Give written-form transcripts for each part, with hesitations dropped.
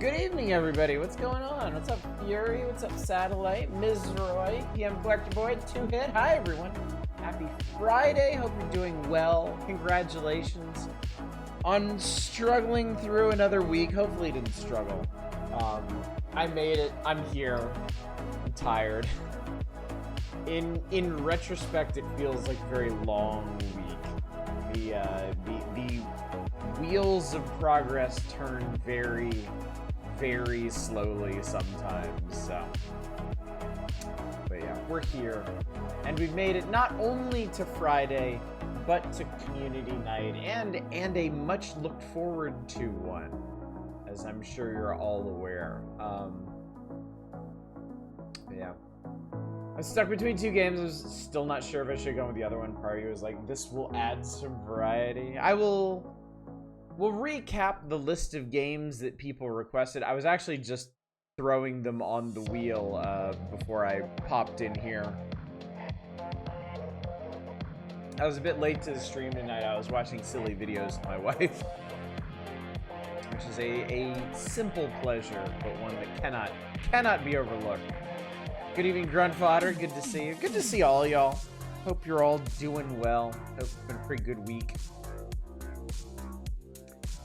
Good evening, everybody. What's going on? What's up, Fury? What's up, Satellite? Ms. Roy, PM Collector Boy, 2-Hit. Hi, everyone. Happy Friday. Hope you're doing well. Congratulations on struggling through another week. Hopefully, you didn't struggle. I made it. I'm here. I'm tired. In retrospect, it feels like a very long week. The wheels of progress turn very, very slowly sometimes. So, but yeah, we're here, and we've made it not only to Friday, but to community night, and a much looked forward to one, as I'm sure you're all aware. Yeah. I was stuck between two games. I was still not sure if I should go with the other one. Party was like, this will add some variety. We'll recap the list of games that people requested. I was actually just throwing them on the wheel before I popped in here. I was a bit late to the stream tonight. I was watching silly videos with my wife, which is a simple pleasure, but one that cannot be overlooked. Good evening, Grunt Fodder. Good to see you. Good to see all y'all. Hope you're all doing well. Hope it's been a pretty good week.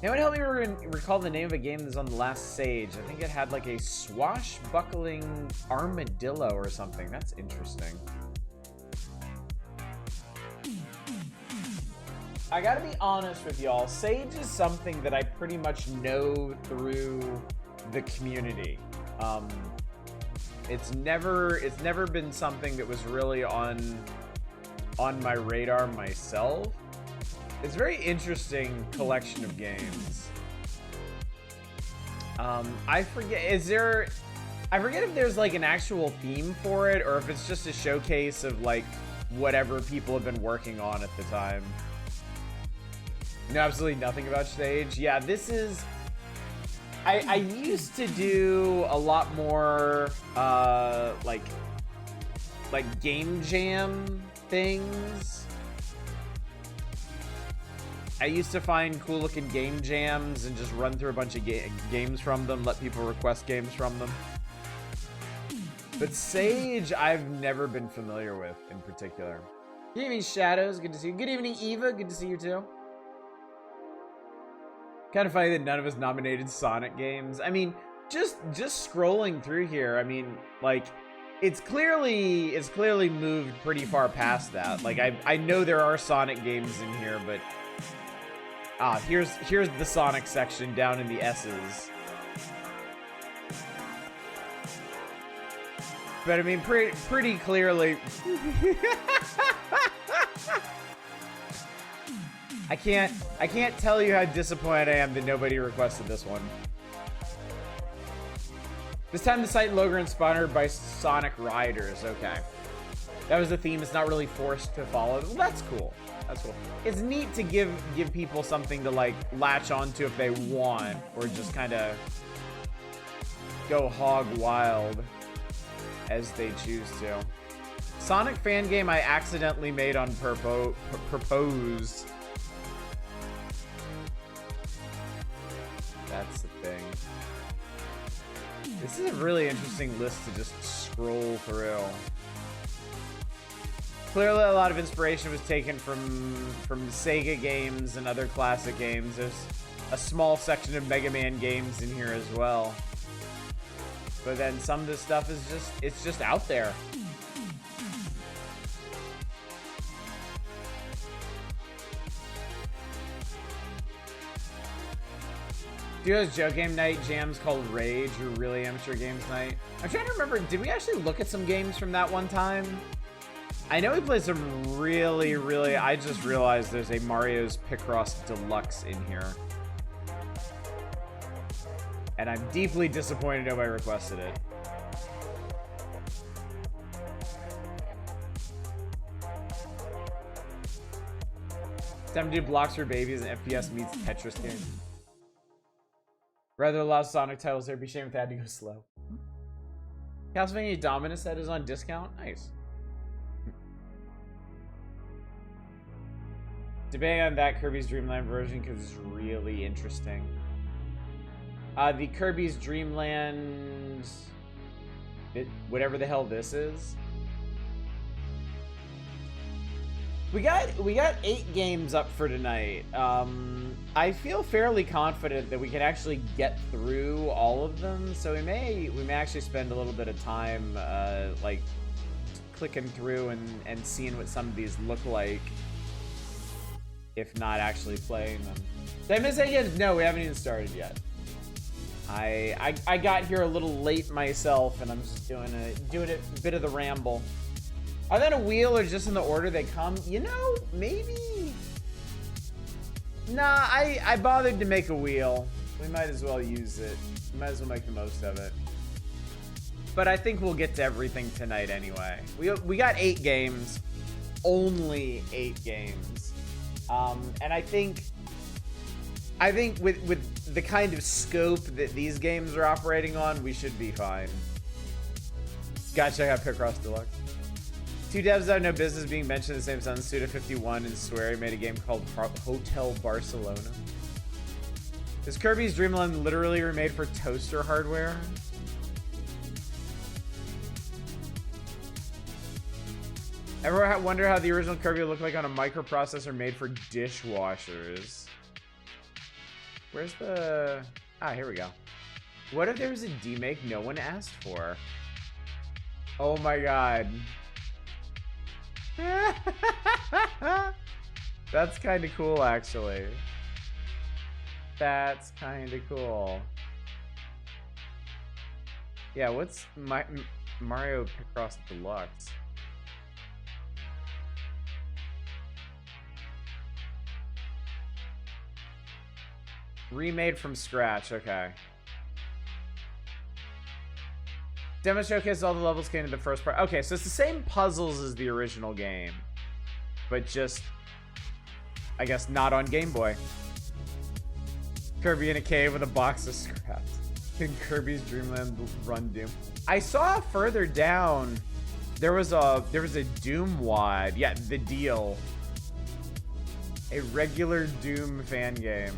Now, help me recall the name of a game that's on the last Sage. I think it had like a swashbuckling armadillo or something. That's interesting. I gotta be honest with y'all. Sage is something that I pretty much know through the community. It's never been something that was really on my radar myself. It's a very interesting collection of games. I forget if there's like an actual theme for it, or if it's just a showcase of like whatever people have been working on at the time. Know absolutely nothing about Sage. Yeah, this is. I used to do a lot more like game jam things. I used to find cool looking game jams and just run through a bunch of games from them, let people request games from them. But Sage, I've never been familiar with in particular. Good evening, Shadows. Good to see you. Good evening, Eva. Good to see you too. Kind of funny that none of us nominated Sonic games. I mean, just scrolling through here, I mean, like, it's clearly moved pretty far past that. Like, I know there are Sonic games in here, but here's the Sonic section down in the S's. But I mean, pretty clearly. I can't tell you how disappointed I am that nobody requested this one. This time the site and logo are inspired by Sonic Riders. Okay. That was the theme. It's not really forced to follow. Well, that's cool. That's cool. It's neat to give people something to like latch onto if they want, or just kind of go hog wild as they choose to. Sonic fan game I accidentally made on purpose. That's the thing. This is a really interesting list to just scroll through. Clearly, a lot of inspiration was taken from Sega games and other classic games. There's a small section of Mega Man games in here as well. But then some of this stuff is just out there. Do those Joe Game Night jams called Rage or Really Amateur Games Night? I'm trying to remember, did we actually look at some games from that one time? I know we played some really, I just realized there's a Mario's Picross Deluxe in here. And I'm deeply disappointed nobody requested it. Time to do blocks for babies and FPS meets Tetris game. Rather allow Sonic titles there, be shame if they had to go slow. Castlevania Dominus set is on discount? Nice. Debating on that Kirby's Dream Land version because it's really interesting. The Kirby's Dream Land, whatever the hell this is. We got 8 games up for tonight. I feel fairly confident that we can actually get through all of them. So we may actually spend a little bit of time like clicking through and seeing what some of these look like, if not actually playing them. Did I miss any yet? No, we haven't even started yet. I got here a little late myself, and I'm just doing a bit of the ramble. Are they on a wheel or just in the order they come? You know, maybe. Nah, I bothered to make a wheel. We might as well use it. We might as well make the most of it. But I think we'll get to everything tonight anyway. We got 8 games, only 8 games, and I think with the kind of scope that these games are operating on, we should be fine. Gotta check out Picross Deluxe. 2 devs that have no business being mentioned in the same sentence. Suda51 and Swery made a game called Hotel Barcelona. Is Kirby's Dream Land literally remade for toaster hardware? Ever wonder how the original Kirby would look like on a microprocessor made for dishwashers? Where's the... Ah, here we go. What if there was a demake no one asked for? Oh my god. That's kind of cool, actually. That's kind of cool. Yeah, what's Mario Picross Deluxe? Remade from scratch, okay. Demo showcase all the levels came in the first part. Okay, so it's the same puzzles as the original game, but just, I guess, not on Game Boy. Kirby in a cave with a box of scraps. In Kirby's Dream Land Run Doom. I saw further down there was a Doom wad. Yeah, The Deal. A regular Doom fan game.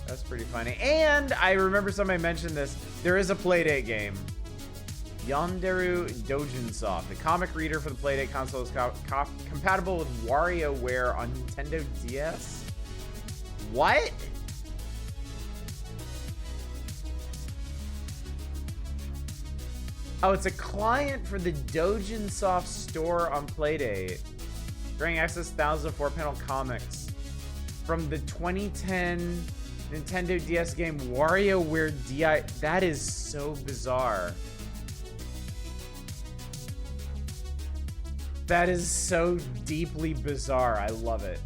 That's pretty funny. And I remember somebody mentioned this. There is a Playdate game. Yonderu Dojinsoft. The comic reader for the Playdate console is compatible with WarioWare on Nintendo DS. What? Oh, it's a client for the Dojinsoft store on Playdate. Granting access to thousands of 4-panel comics from the 2010 Nintendo DS game WarioWare DI. That is so bizarre. That is so deeply bizarre. I love it.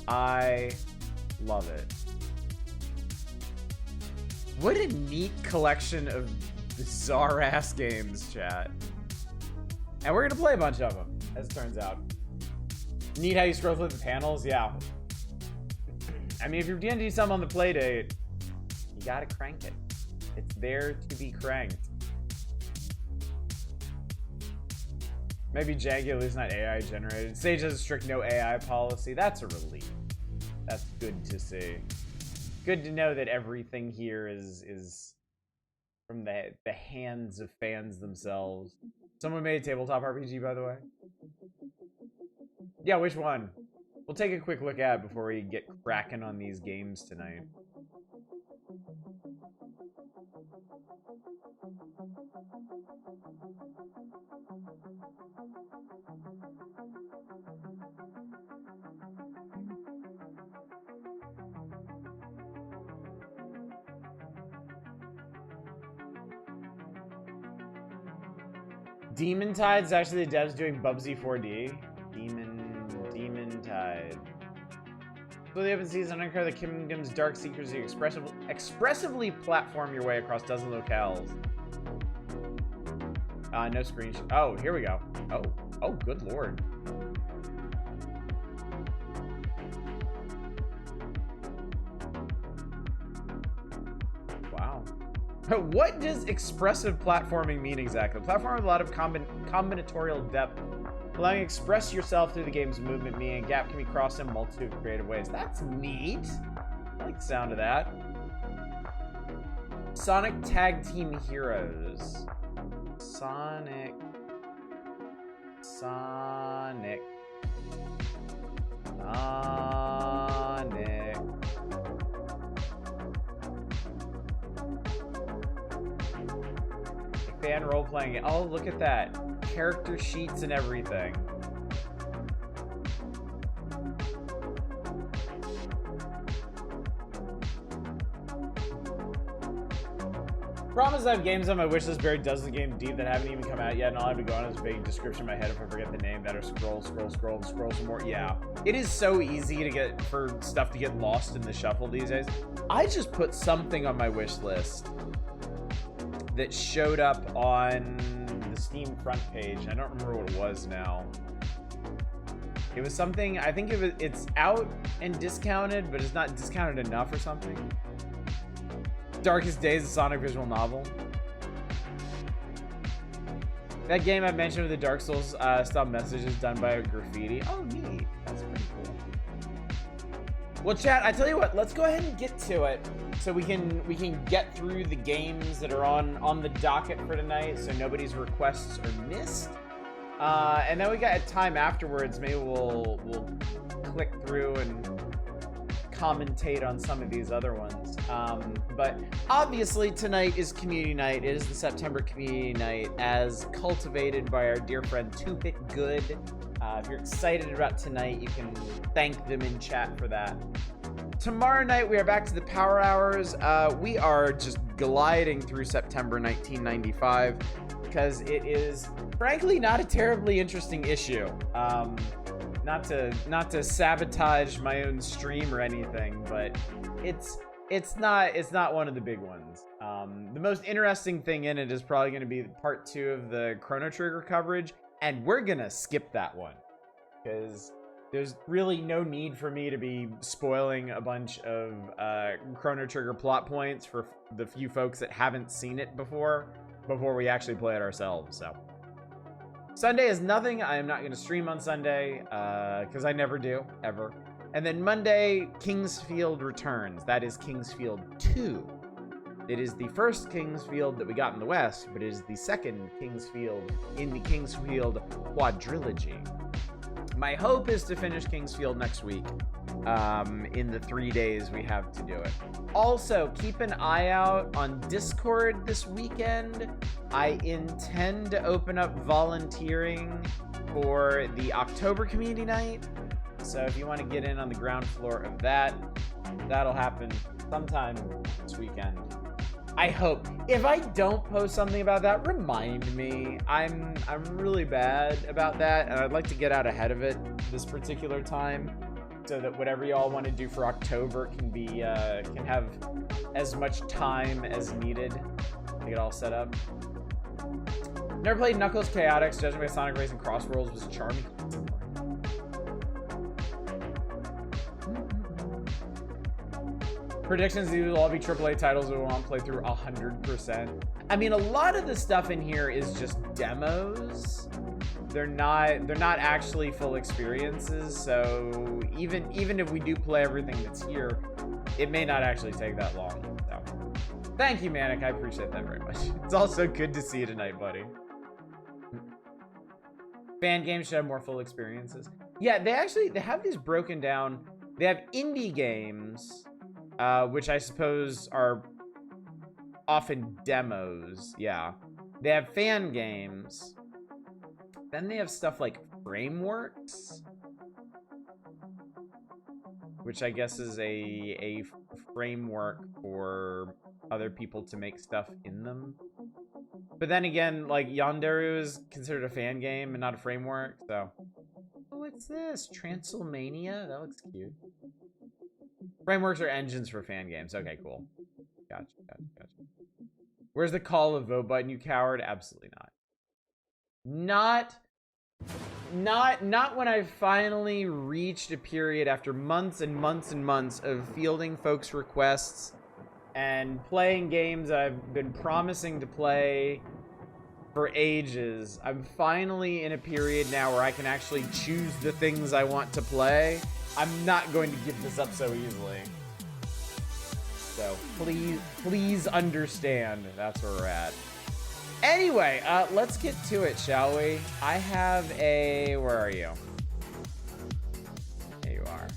I love it. What a neat collection of bizarre ass games, chat. And we're gonna play a bunch of them, as it turns out. Neat how you scroll through the panels, yeah. I mean, if you're D&D some on the Playdate, you gotta crank it. It's there to be cranked. Maybe janky, at least not AI generated. Sage has a strict no AI policy. That's a relief. That's good to see. Good to know that everything here is from the hands of fans themselves. Someone made a tabletop RPG, by the way. Yeah, which one? We'll take a quick look at it before we get cracking on these games tonight. Demon Tide's actually the devs doing Bubsy 4D. Demon Tide. So the open season, uncover the kingdom's dark secrets. You expressively platform your way across dozen locales. No screenshot. Oh, here we go. Oh, good lord. Wow. What does expressive platforming mean exactly? Platform with a lot of combinatorial depth Allowing you to express yourself through the game's movement, meaning a gap can be crossed in a multitude of creative ways. That's neat. I like the sound of that. Sonic Tag Team Heroes. Sonic. Fan role-playing. Oh, look at that. Character sheets and everything. Problem is I have games on my wishlist buried dozens of games deep that haven't even come out yet, and all I have to go on is a big description in my head if I forget the name. That or scroll some more. Yeah. It is so easy to get for stuff to get lost in the shuffle these days. I just put something on my wish list that showed up on the Steam front page. I don't remember what it was now. It was something, I think it's out and discounted, but it's not discounted enough or something. Darkest Days, a Sonic visual novel. That game I mentioned with the Dark Souls style messages done by a graffiti. Oh, neat. That's pretty cool. Well, chat, I tell you what, let's go ahead and get to it so we can get through the games that are on the docket for tonight so nobody's requests are missed. And then we got time afterwards. Maybe we'll click through and commentate on some of these other ones. But obviously tonight is community night. It is the September community night as cultivated by our dear friend 2-Hit Good. If you're excited about tonight, you can thank them in chat for that. Tomorrow night, we are back to the Power Hours. We are just gliding through September 1995 because it is, frankly, not a terribly interesting issue. Not to sabotage my own stream or anything, but it's not one of the big ones. The most interesting thing in it is probably going to be part 2 of the Chrono Trigger coverage, and we're gonna skip that one because there's really no need for me to be spoiling a bunch of Chrono Trigger plot points for the few folks that haven't seen it before we actually play it ourselves. So Sunday is nothing. I am not going to stream on Sunday because I never do, ever. And then Monday, Kingsfield returns. That is Kingsfield 2. It is the first Kingsfield that we got in the West, but it is the second Kingsfield in the Kingsfield quadrilogy. My hope is to finish Kingsfield next week in the 3 days we have to do it. Also, keep an eye out on Discord this weekend. I intend to open up volunteering for the October community night. So if you want to get in on the ground floor of that, that'll happen sometime this weekend. I hope. If I don't post something about that, remind me. I'm really bad about that, and I'd like to get out ahead of it this particular time, so that whatever y'all want to do for October can be can have as much time as needed to get all set up. Never played Knuckles Chaotix. Judging by Sonic Racing Crossworlds was charming. Predictions, these will all be AAA titles we won't play through 100%. I mean, a lot of the stuff in here is just demos. They're not actually full experiences, so even if we do play everything that's here, it may not actually take that long. So, thank you, Manic. I appreciate that very much. It's also good to see you tonight, buddy. Fan games should have more full experiences. Yeah, they have these broken down. They have indie games, which I suppose are often demos. Yeah, they have fan games. Then they have stuff like frameworks, which I guess is a framework for other people to make stuff in them. But then again, like Yonderu is considered a fan game and not a framework, so. Oh, what's this? Transylmania? That looks cute. Frameworks are engines for fan games. Okay, cool. Gotcha. Where's the call of vote button, you coward? Absolutely not. Not when I've finally reached a period after months and months and months of fielding folks' requests and playing games that I've been promising to play for ages. I'm finally in a period now where I can actually choose the things I want to play. I'm not going to give this up so easily. So please understand that's where we're at. Anyway, let's get to it, shall we? I have a, where are you? There you are.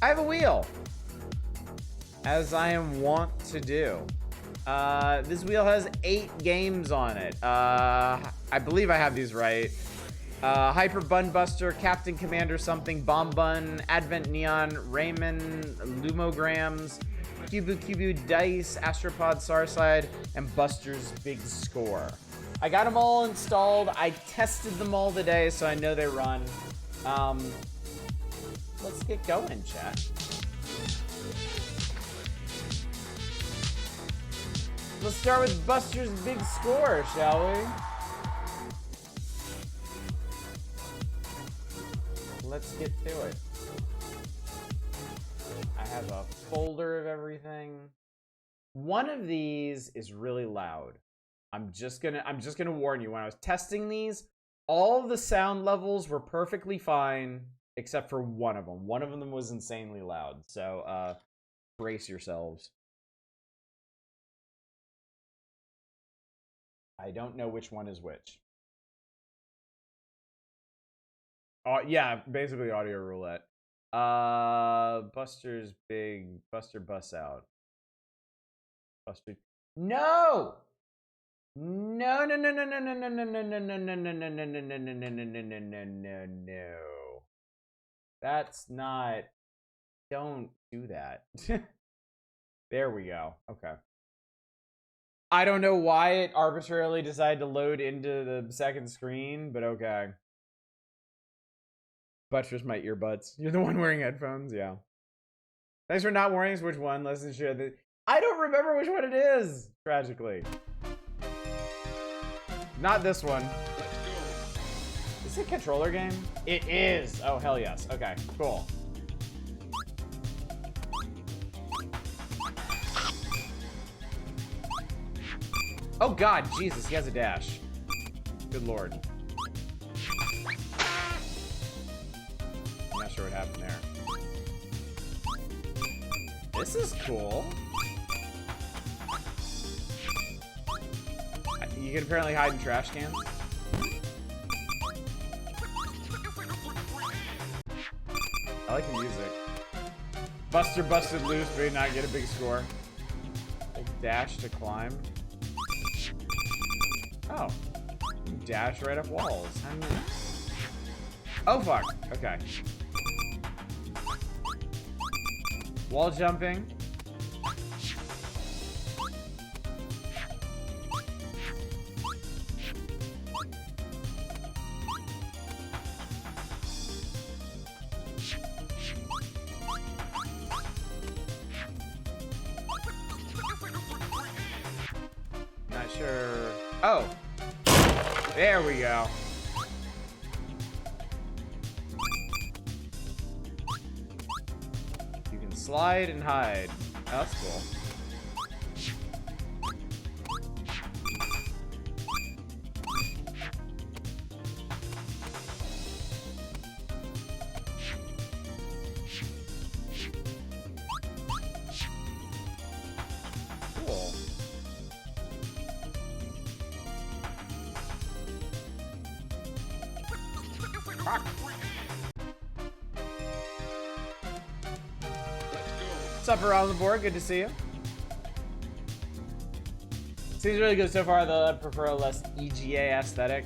I have a wheel, as I am wont to do. This wheel has 8 games on it. I believe I have these right. Hyper Bun Buster, Captain Commander something, Bombun, Advent Neon, Rayman, Lumograms, Cubu Dice, Astropod Sarside, and Buster's Big Score. I got them all installed. I tested them all today, so I know they run. Let's get going, chat. Let's start with Buster's Big Score, shall we? Let's get to it. I have a folder of everything. One of these is really loud. I'm just gonna warn you. When I was testing these, all of the sound levels were perfectly fine except for one of them. One of them was insanely loud. So brace yourselves. I don't know which one is which. Yeah, basically audio roulette. Buster busts out. Buster. No! No. That's not. Don't do that. There we go. Okay. I don't know why it arbitrarily decided to load into the second screen, but okay. Buttress my earbuds. You're the one wearing headphones? Yeah. Thanks for not warning us which one. Listen, sure. I don't remember which one it is, tragically. Not this one. Is it a controller game? It is. Oh, hell yes. Okay, cool. Oh god, Jesus, he has a dash. Good lord. I'm not sure what happened there. This is cool. You can apparently hide in trash cans. I like the music. Buster busted loose, but he did not get a big score. Dash to climb. Oh. Dash right up walls. Oh, fuck. Okay. Wall jumping. Not sure. Oh. There we go. You can slide and hide. Oh, that's cool. Cool. What's up around the board? Good to see you. Seems really good so far, though. I'd prefer a less EGA aesthetic.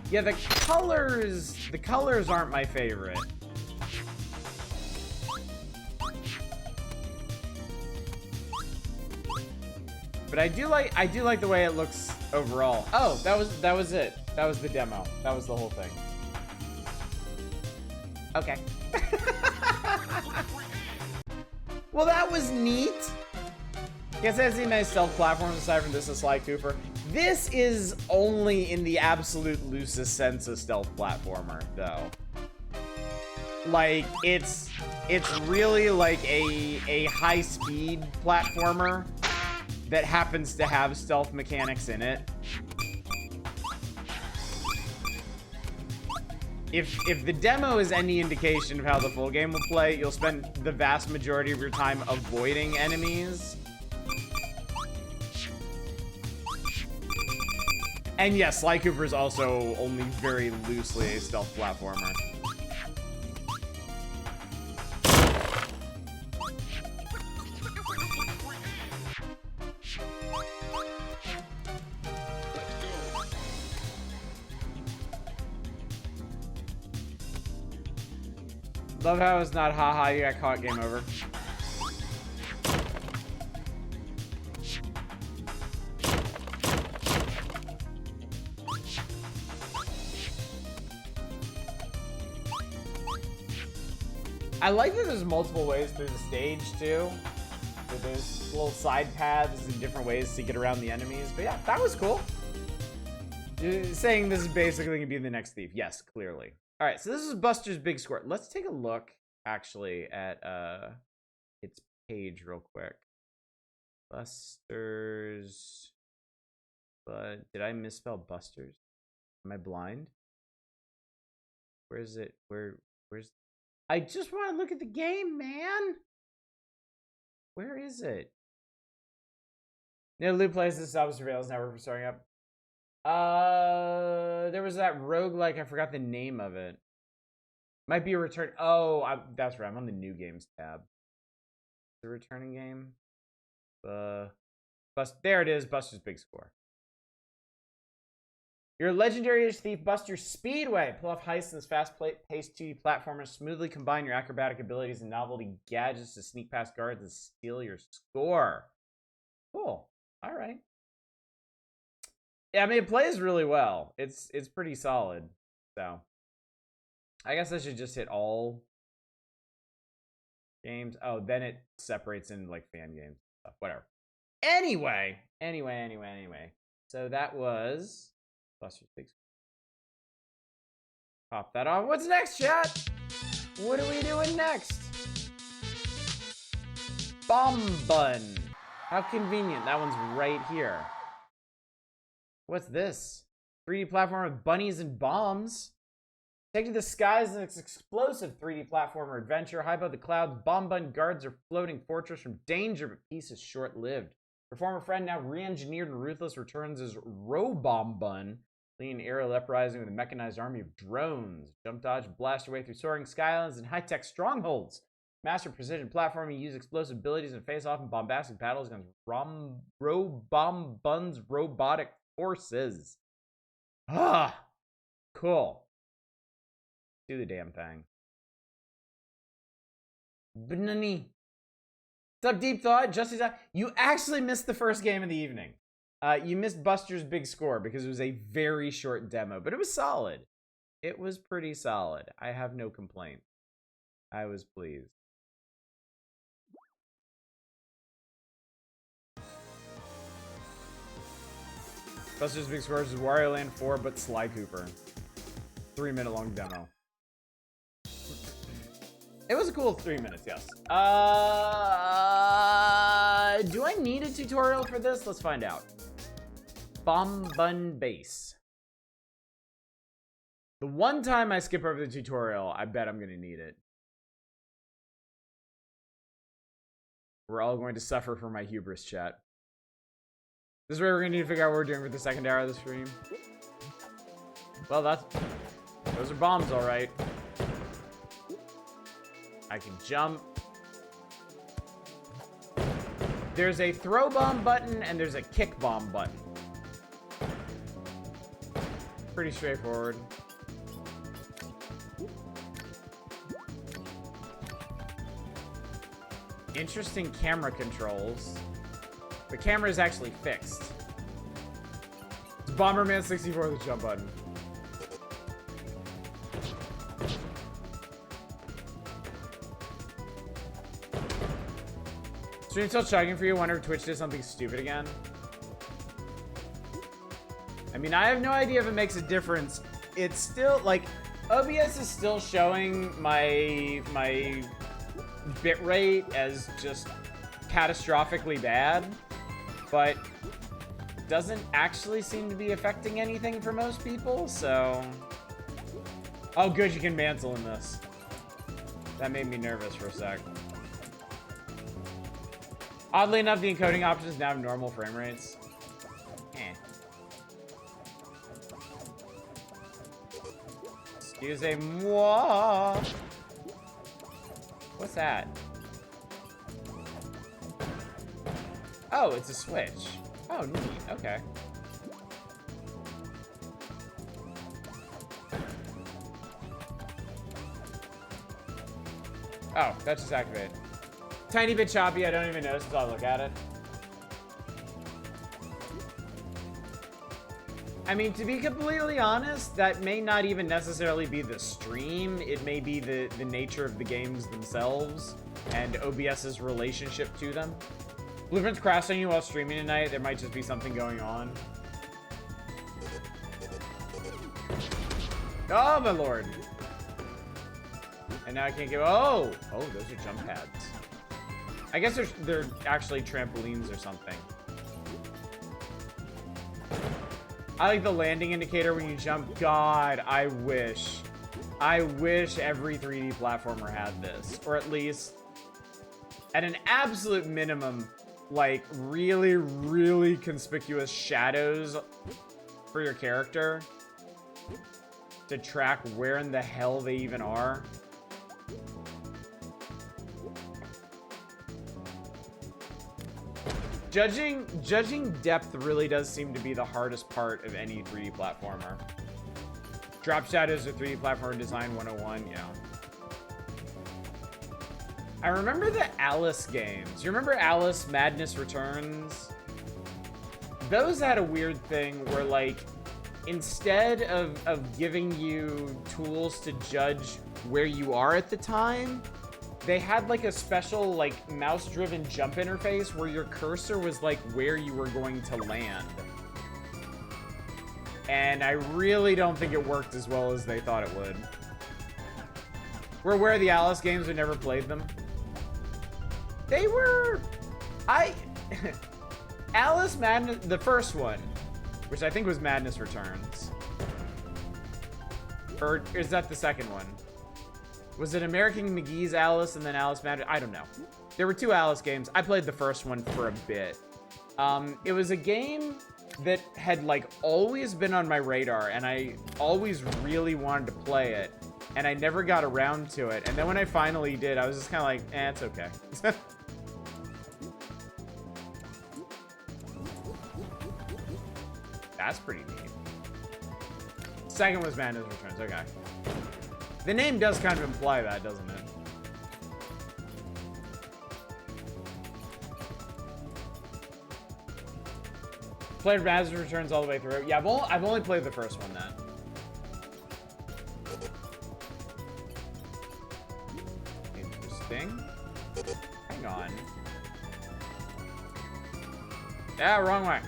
Yeah, the colors aren't my favorite. But I do like the way it looks overall. Oh, that was it. That was the demo. That was the whole thing. Okay. Well, that was neat. Guess I haven't seen many stealth platforms aside from this and Sly Cooper. This is only in the absolute loosest sense a stealth platformer, though. Like, it's really like a high-speed platformer that happens to have stealth mechanics in it. If the demo is any indication of how the full game will play, you'll spend the vast majority of your time avoiding enemies. And yes, Sly Cooper is also only very loosely a stealth platformer. Love how it's not haha, you got caught, game over. I like that there's multiple ways through the stage too. That there's little side paths and different ways to get around the enemies. But yeah, that was cool. You're saying this is basically gonna be the next thief. Yes, clearly. All right, so this is Buster's Big Score. Let's take a look, actually, at its page real quick. Buster's. But did I misspell Buster's? Am I blind? Where is it? Where's? I just want to look at the game, man. Where is it? New loot places, stop surveillance network for starting up. There was that roguelike, I forgot the name of it. Might be a return. Oh, that's right. I'm on the new games tab. The returning game. There it is. Buster's Big Score. You're a legendary thief, Buster Speedway. Pull off heists in this fast-paced 2D platformer. Smoothly combine your acrobatic abilities and novelty gadgets to sneak past guards and steal your score. Cool. All right. Yeah, I mean, it plays really well. It's pretty solid. So, I guess I should just hit all games. Oh, then it separates in like fan games stuff. Whatever. Anyway. So that was Buster's Big Score. Pop that on. What's next, chat? What are we doing next? Bombun. How convenient. That one's right here. What's this? 3D platformer with bunnies and bombs. Take to the skies in this explosive 3D platformer adventure. High above the clouds, Bombun guards a floating fortress from danger, but peace is short-lived. Your former friend, now re-engineered and ruthless, returns as Bombun, leading an aerial uprising with a mechanized army of drones. Jump dodge, blast your way through soaring skylands and high-tech strongholds. Master precision platforming, use explosive abilities and face off in bombastic battles against Bombun's robotic forces. Ah, cool. Do the damn thing. Banani. What's up, Deep Thought? You actually missed the first game of the evening. You missed Buster's Big Score because it was a very short demo, but it was solid. It was pretty solid. I have no complaint. I was pleased. Buster's Big Score is Wario Land 4, but Sly Cooper. 3-minute long demo. It was a cool 3 minutes, yes. Do I need a tutorial for this? Let's find out. Bombun Base. The one time I skip over the tutorial, I bet I'm gonna need it. We're all going to suffer for my hubris, chat. This is where we're gonna need to figure out what we're doing for the second hour of the stream. Well, those are bombs, all right. I can jump. There's a throw bomb button and there's a kick bomb button. Pretty straightforward. Interesting camera controls. The camera is actually fixed. It's Bomberman 64 with a jump button. Stream still chugging for you? Wonder if Twitch did something stupid again? I mean, I have no idea if it makes a difference. It's still, like, OBS is still showing my bitrate as just catastrophically bad. but doesn't actually seem to be affecting anything for most people, so... Oh, good, you can mantle in this. That made me nervous for a sec. Oddly enough, the encoding options now have normal frame rates. Excusez-moi. What's that? Oh, it's a switch. Oh, neat. Okay. Oh, that just activated. Tiny bit choppy. I don't even notice until I look at it. I mean, to be completely honest, that may not even necessarily be the stream. It may be the nature of the games themselves and OBS's relationship to them. Blueprint's crashing you while streaming tonight. There might just be something going on. Oh, my lord. And now I can't get... Oh! Oh, those are jump pads. I guess they're actually trampolines or something. I like the landing indicator when you jump. God, I wish every 3D platformer had this. Or at least, at an absolute minimum, like, really, really conspicuous shadows for your character to track where in the hell they even are. Judging depth really does seem to be the hardest part of any 3D platformer. Drop shadows or 3D platformer design 101, yeah. I remember the Alice games. You remember Alice Madness Returns? Those had a weird thing where, like, instead of giving you tools to judge where you are at the time, they had like a special like mouse-driven jump interface where your cursor was like where you were going to land. And I really don't think it worked as well as they thought it would. We're aware of the Alice games, we never played them. They were... Alice Madness, the first one, which I think was Madness Returns. Or is that the second one? Was it American McGee's Alice and then Alice Madness? I don't know. There were two Alice games. I played the first one for a bit. It was a game that had like always been on my radar and I always really wanted to play it. And I never got around to it. And then when I finally did, I was just kind of like, eh, it's okay. That's pretty neat. Second was Madness Returns, okay. The name does kind of imply that, doesn't it? Played Madness Returns all the way through. Yeah, I've only played the first one then. Interesting. Hang on. Yeah, wrong way.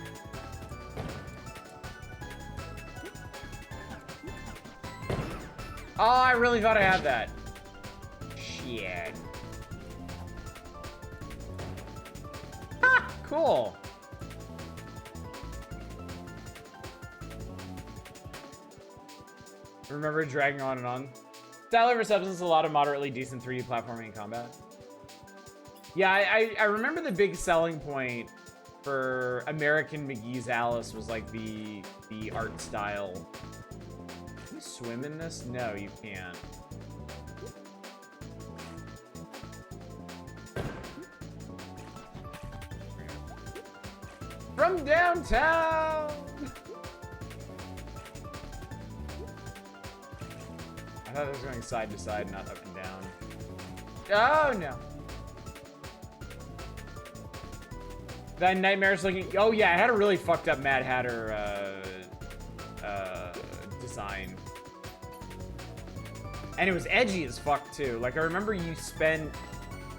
Oh, I really thought I had that. Shit. Ah, cool. Remember dragging on and on. Style over substance, a lot of moderately decent 3D platforming and combat. Yeah, I remember the big selling point for American McGee's Alice was like the art style. Can you swim in this? No, you can't. From downtown! I thought it was going side to side, not up and down. Oh, no. That nightmare's looking... Oh, yeah, I had a really fucked up Mad Hatter design. And it was edgy as fuck, too. Like, I remember you spent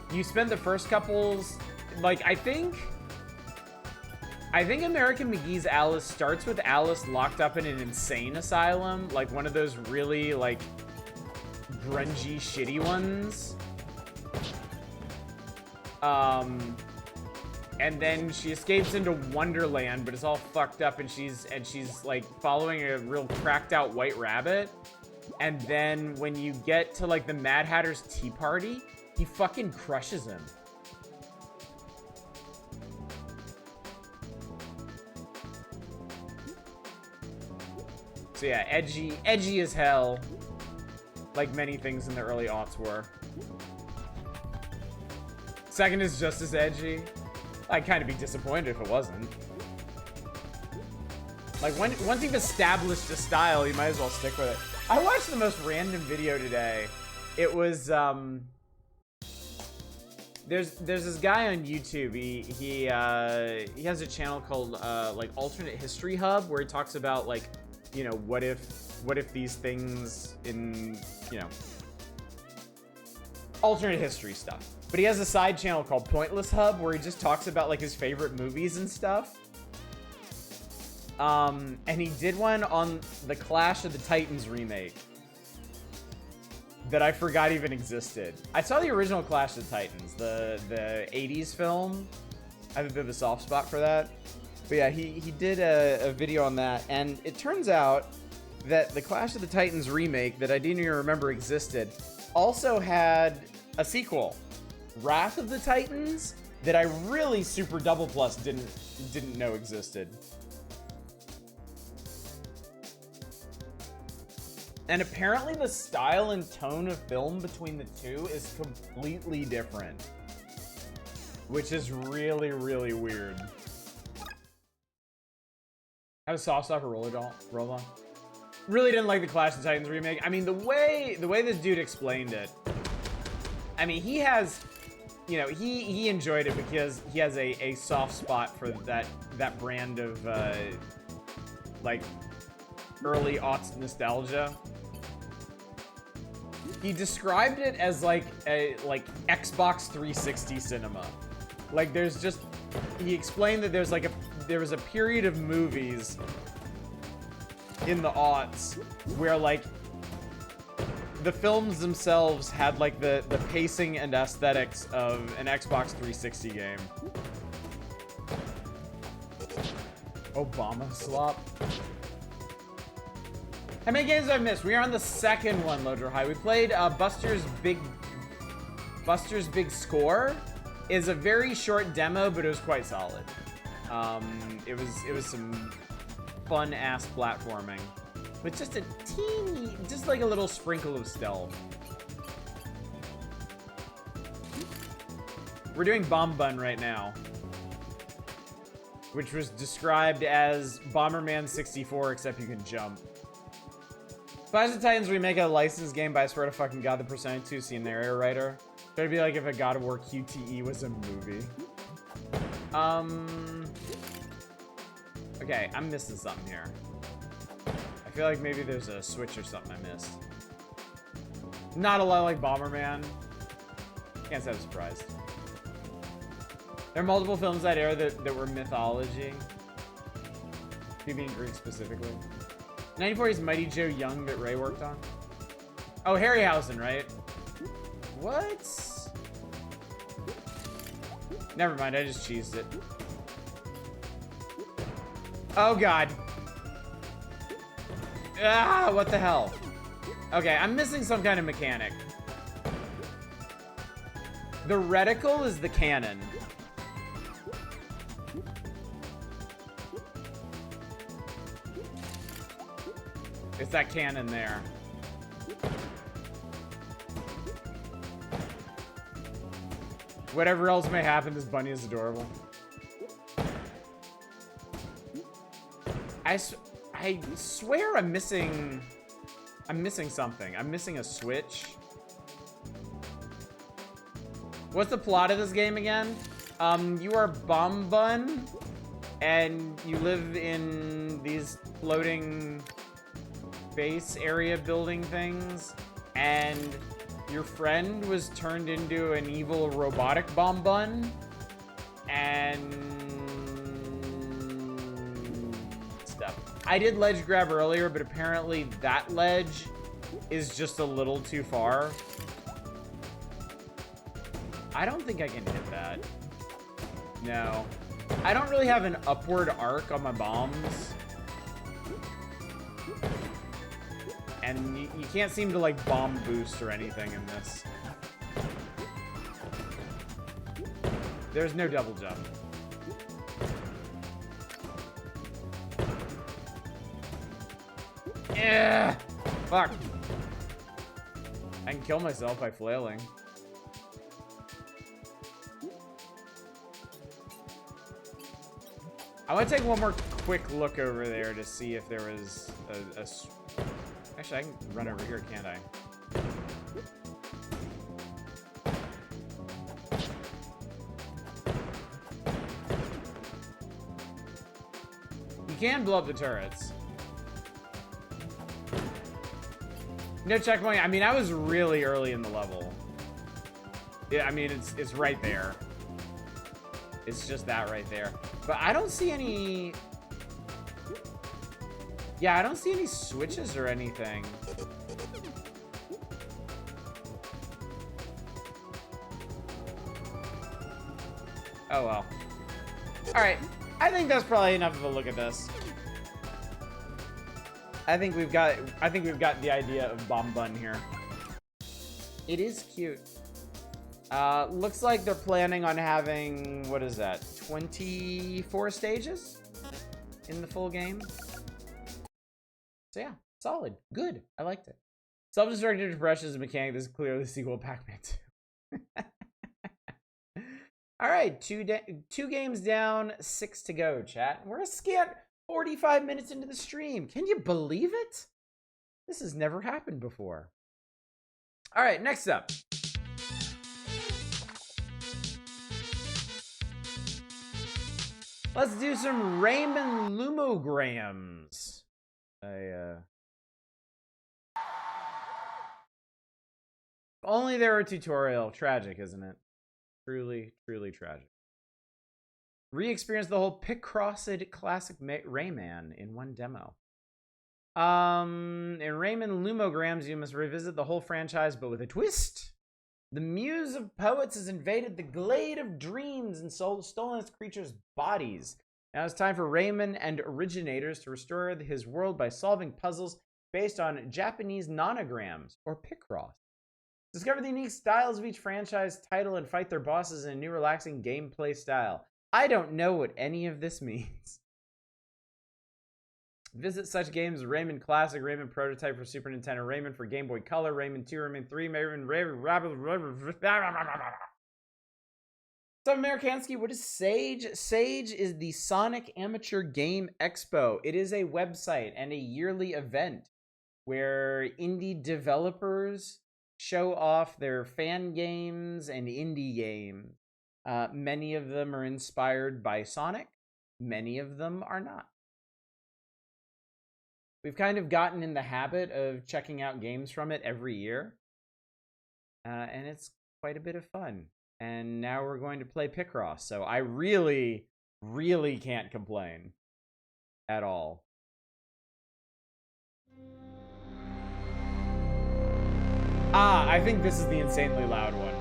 the first couples... Like, I think American McGee's Alice starts with Alice locked up in an insane asylum. Like, one of those really, like, grungy, shitty ones. and then she escapes into Wonderland, but it's all fucked up, and she's like following a real cracked out white rabbit. And then when you get to like the Mad Hatter's tea party, he fucking crushes him. So yeah, edgy as hell, like many things in the early aughts were. Second is just as edgy. I'd kind of be disappointed if it wasn't. Like, once you've established a style, you might as well stick with it. I watched the most random video today. It was, there's this guy on YouTube. He has a channel called, like, Alternate History Hub, where he talks about, like, you know, what if these things in, you know, alternate history stuff. But he has a side channel called Pointless Hub, where he just talks about, like, his favorite movies and stuff. And he did one on the Clash of the Titans remake that I forgot even existed. I saw the original Clash of the Titans, the 80s film. I have a bit of a soft spot for that. But yeah, he did a video on that, and it turns out that the Clash of the Titans remake that I didn't even remember existed also had a sequel, Wrath of the Titans, that I really super double plus didn't know existed. And apparently the style and tone of film between the two is completely different, which is really, really weird. I have a soft spot for Rolla. Really didn't like the Clash of Titans remake. I mean, the way this dude explained it, I mean, he has, you know, he enjoyed it because he has a soft spot for that brand of like early aughts nostalgia. He described it as like a Xbox 360 cinema. Like, there's just, he explained that there was a period of movies in the aughts where, like, the films themselves had, like, the pacing and aesthetics of an Xbox 360 game. Obama slop. How many games have I missed? We are on the second one, Lodro High. We played Buster's Big Score. Is a very short demo, but it was quite solid. It was some fun-ass platforming. With just a teeny, just like a little sprinkle of stealth. We're doing Bombun right now, which was described as Bomberman 64, except you can jump. Clash of the Titans remake a licensed game, but I swear to fucking God, the Persona 2 scenario writer. It'd be like if a God of War QTE was a movie. Okay, I'm missing something here. I feel like maybe there's a switch or something I missed. Not a lot like Bomberman. Can't say I'm surprised. There are multiple films that era that were mythology. You mean Greek specifically? 1940's Mighty Joe Young that Ray worked on? Oh, Harryhausen, right? What? Never mind, I just cheesed it. Oh, God. Ah, what the hell? Okay, I'm missing some kind of mechanic. The reticle is the cannon. It's that cannon there. Whatever else may happen, this bunny is adorable. I swear I'm missing something. I'm missing a switch. What's the plot of this game again? You are Bombun, and you live in these floating base area building things, and your friend was turned into an evil robotic Bombun, and stuff. I did ledge grab earlier, but apparently that ledge is just a little too far. I don't think I can hit that. No. I don't really have an upward arc on my bombs. And you can't seem to, like, bomb boost or anything in this. There's no double jump. Yeah. Fuck. I can kill myself by flailing. I want to take one more quick look over there to see if there was a... Actually, I can run over here, can't I? You can blow up the turrets. No checkpoint. I mean, I was really early in the level. Yeah, I mean, it's right there. It's just that right there. But I don't see any... Yeah, I don't see any switches or anything. Oh, well. Alright. I think that's probably enough of a look at this. I think we've got the idea of Bombun here. It is cute. Looks like they're planning on having, what is that, 24 stages in the full game. So yeah, solid, good. I liked it. Self-destructive brushes and mechanic. This is clearly the sequel to Pac-Man 2. All right, two games down, 6 to go, chat. We're a scant 45 minutes into the stream. Can you believe it? This has never happened before. All right, next up. Let's do some Rayman Lumograms. Only there a tutorial. Tragic, isn't it? Truly, truly tragic. Re-experience the whole Picrossed classic Rayman in one demo. In Rayman Lumograms, you must revisit the whole franchise, but with a twist. The muse of poets has invaded the glade of dreams and stolen its creatures' bodies. Now it's time for Rayman and originators to restore his world by solving puzzles based on Japanese nonograms, or Picross. Discover the unique styles of each franchise title and fight their bosses in a new relaxing gameplay style. I don't know what any of this means. Visit such games as Rayman Classic, Rayman Prototype for Super Nintendo, Rayman for Game Boy Color, Rayman 2, Rayman 3, Rayman... So, Amerikansky, what is Sage? Sage is the Sonic Amateur Game Expo. It is a website and a yearly event where indie developers show off their fan games and indie games. Many of them are inspired by Sonic. Many of them are not. We've kind of gotten in the habit of checking out games from it every year. And it's quite a bit of fun. And now we're going to play Picross. So I really, really can't complain at all. Ah, I think this is the insanely loud one.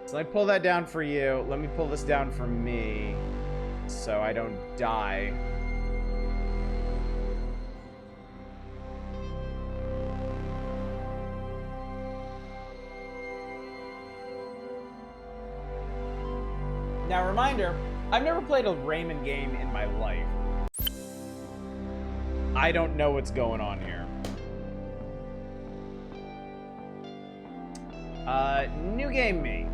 So let me pull that down for you. Let me pull this down for me so I don't die. Now, reminder, I've never played a Rayman game in my life. I don't know what's going on here. New game me.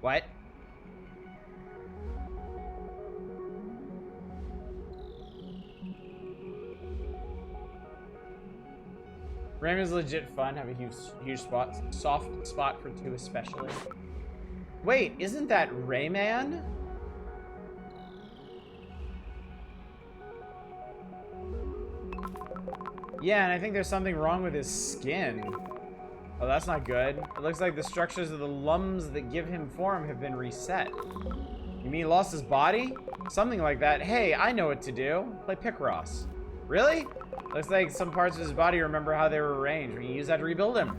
What? Rayman's legit fun. Have a huge soft spot for 2 especially. Wait, isn't that Rayman? Yeah, and I think there's something wrong with his skin. Oh, that's not good. It looks like the structures of the lums that give him form have been reset. You mean he lost his body? Something like that. Hey, I know what to do. Play Picross. Really? Looks like some parts of his body remember how they were arranged. We can use that to rebuild him.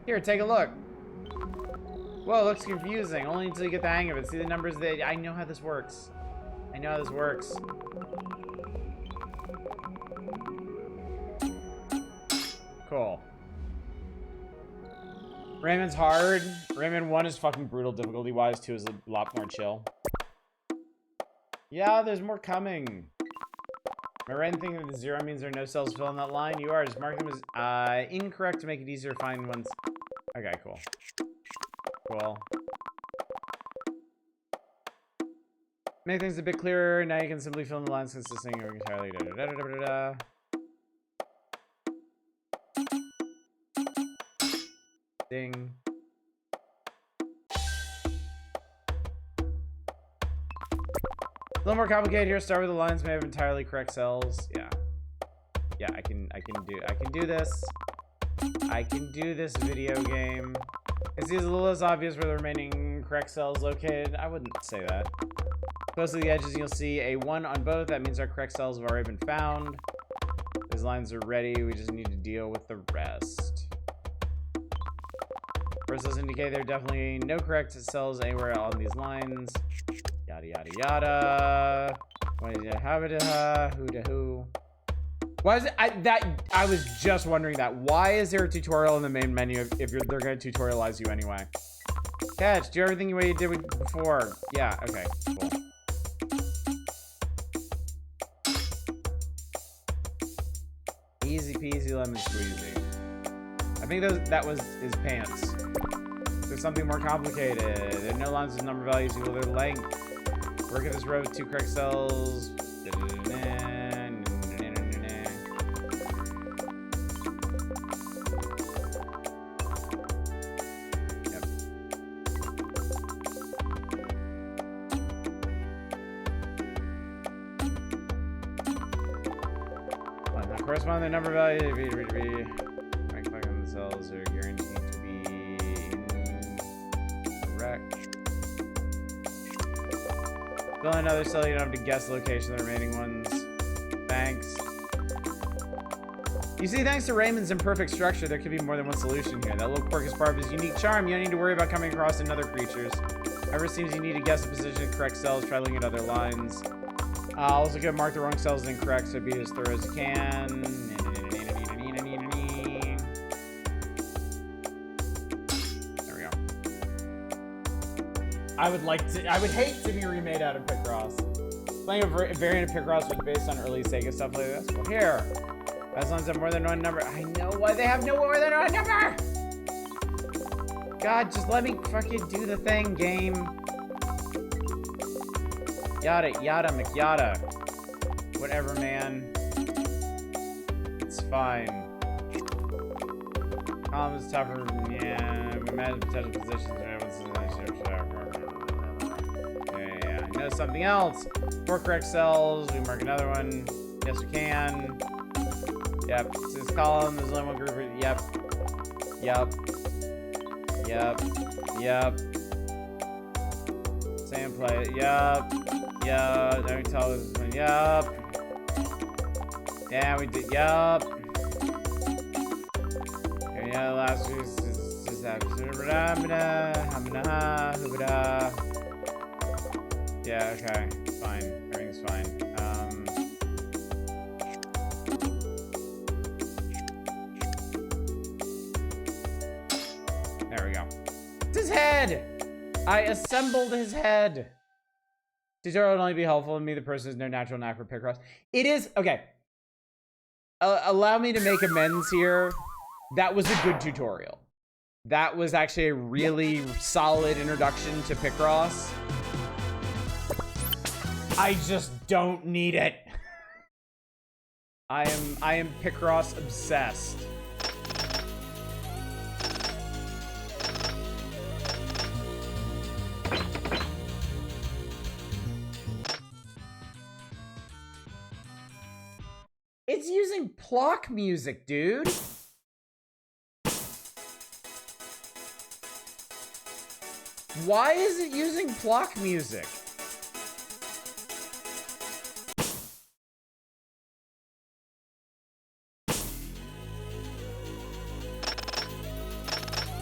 Here, take a look. Whoa, it looks confusing. Only until you get the hang of it. See the numbers that... I know how this works. I know how this works. Cool. Rayman's hard. Rayman 1 is fucking brutal difficulty-wise. 2 is a lot more chill. Yeah, there's more coming. Am I right in thinking that the 0 means there are no cells filling that line? You are. Just mark them as incorrect to make it easier to find ones. Okay, cool. Cool. Make things a bit clearer. Now you can simply fill in the lines consisting of entirely da-da-da-da-da-da. Ding. A little more complicated here. Start with the lines may have entirely correct cells. Yeah. Yeah, I can do this. I can do this video game. It's a little less obvious where the remaining correct cells located. I wouldn't say that. Close to the edges, you'll see a 1 on both. That means our correct cells have already been found. These lines are ready. We just need to deal with the rest. First, let's indicate there are definitely no correct cells anywhere on these lines. Yada yada yada. Who? Why is it? I was just wondering that. Why is there a tutorial in the main menu if they're going to tutorialize you anyway? Catch, do everything the way you did before. Yeah. Okay. Cool. Easy peasy lemon squeezy. I think that was his pants. There's something more complicated. There are no lines with number values equal their length. Work at this row with 2 correct cells. Yep. Correspond to the number value. Cells are guaranteed to be correct. Fill in another cell, you don't have to guess the location of the remaining ones. Thanks. You see, thanks to Raymond's imperfect structure, there could be more than one solution here. That little quirk is part of his unique charm. You don't need to worry about coming across in other creatures. However, it seems you need to guess the position of correct cells, try looking at other lines. Also good, mark the wrong cells as incorrect, so be as thorough as you can. I would hate to be remade out of Picross. Playing a variant of Picross was based on early Sega stuff like this. Well, here. As long as have more than one number. I know why they have no more than one number! God, just let me fucking do the thing, game. Yada, yada, McYada. Whatever, man. It's fine. Columns tougher, yeah. Imagine potential positions. Know something else. 4 correct cells. We mark another one. Yes, we can. Yep. This column. There's only one group. Yep. Yep. Yep. Yep. Same play. Yep. Yep. Then we tell this one. Yep. Yeah, we did. Yep. Okay, yeah, the last week is that. Yeah, okay. Fine. Everything's fine. There we go. It's his head! I assembled his head. Tutorial would only be helpful to me, the person has no natural knack for Picross. It is, okay. Allow me to make amends here. That was a good tutorial. That was actually a really solid introduction to Picross. I just don't need it. I am Picross obsessed. It's using Plock music, dude. Why is it using Plock music?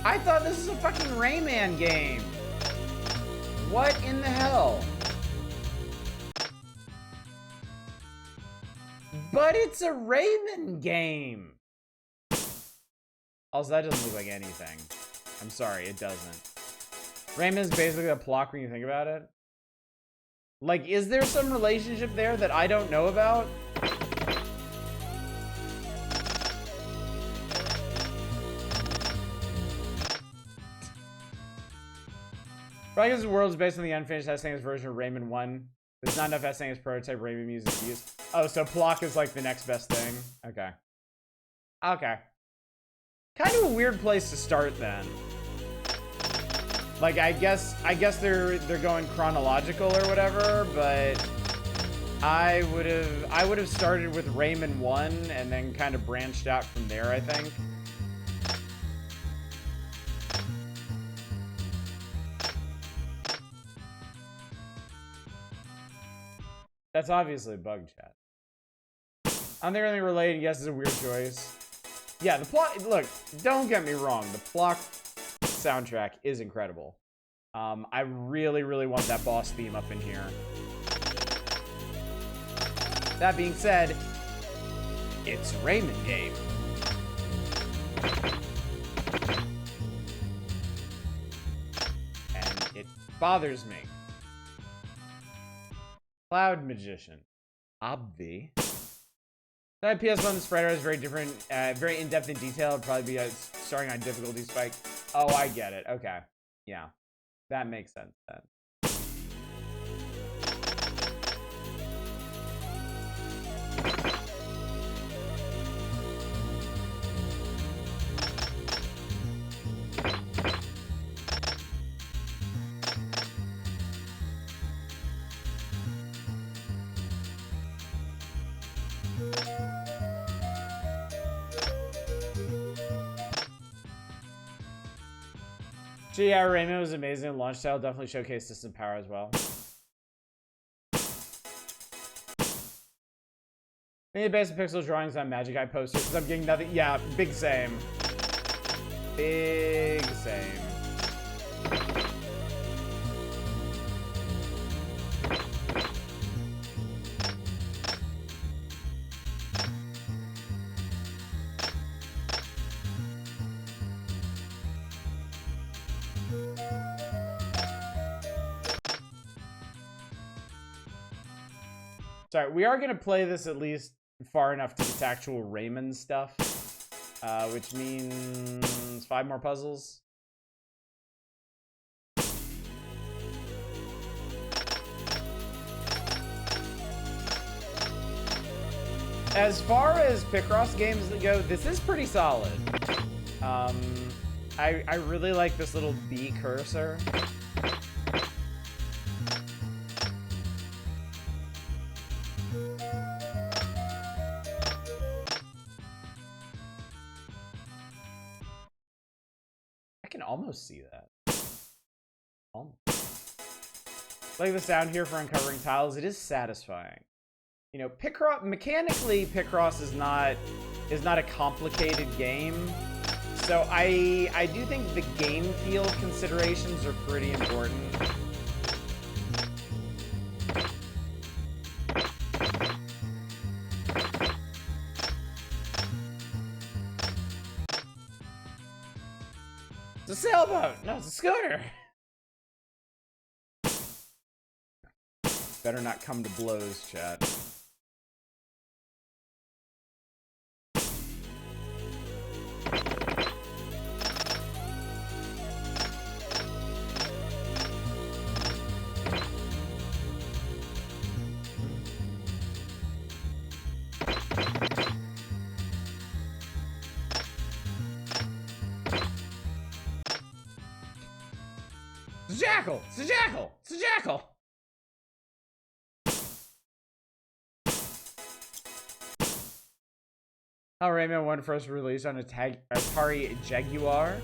I thought this was a fucking Rayman game. What in the hell? But it's a Rayman game. Also, that doesn't look like anything. I'm sorry, it doesn't. Rayman is basically a Plock when you think about it. Like, is there some relationship there that I don't know about? Probably because the world is based on the unfinished SNES version of Rayman 1. There's not enough SNES prototype Rayman music used. Oh, so Plock is like the next best thing? Okay. Okay. Kind of a weird place to start then. Like, I guess they're going chronological or whatever, but I would have started with Rayman 1 and then kind of branched out from there, I think. That's obviously a bug, chat. I don't think anything related. Yes, it's a weird choice. Yeah, the plot. Look, don't get me wrong. The Plock soundtrack is incredible. I really, really want that boss theme up in here. That being said, it's a Rayman game. And it bothers me. Cloud Magician. Obvi. That PS1 the spreader is very different, very in-depth and detailed. It'd probably be starting on difficulty spike. Oh, I get it. Okay. Yeah. That makes sense then. So yeah, Rayman was amazing. Launch style definitely showcased system power as well. Maybe the basic pixel drawings on Magic Eye poster because I'm getting nothing. Yeah, big same. Big same. Sorry, we are going to play this at least far enough to get to actual Rayman stuff, which means 5 more puzzles. As far as Picross games go, this is pretty solid. I really like this little B cursor. I can almost see that. Almost. Like the sound here for uncovering tiles, it is satisfying. You know, mechanically, Picross is not a complicated game. So I do think the game feel considerations are pretty important. It's a sailboat! No, it's a scooter! Better not come to blows, chat. It's a jackal! It's a jackal! It's a jackal! How Rayman 1 first released on Atari Jaguar.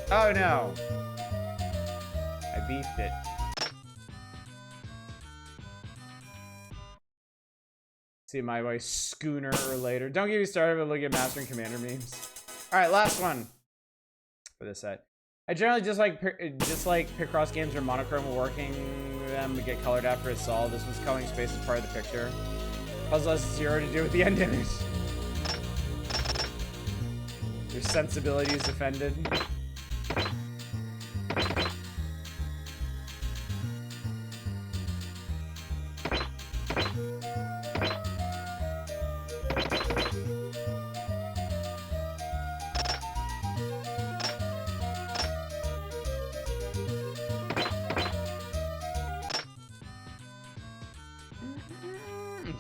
Oh no! I beefed it. See my way schooner or later. Don't get me started with looking at Master and Commander memes. Alright, last one for this set. I generally just like Picross games or monochrome working them to get colored after it's solved. This one's coloring space as part of the picture. Puzzle has 0 to do with the end image. Your sensibility is offended.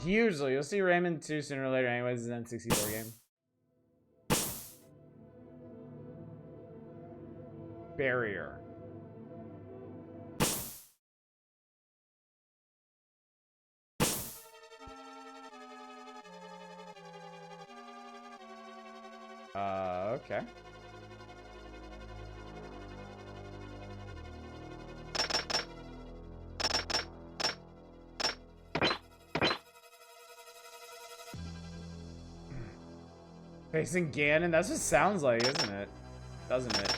Usually, you'll see Rayman 2 sooner or later anyways, it's an N64 game. Barrier. Okay. Facing Ganon? That's what it sounds like, isn't it? Doesn't it?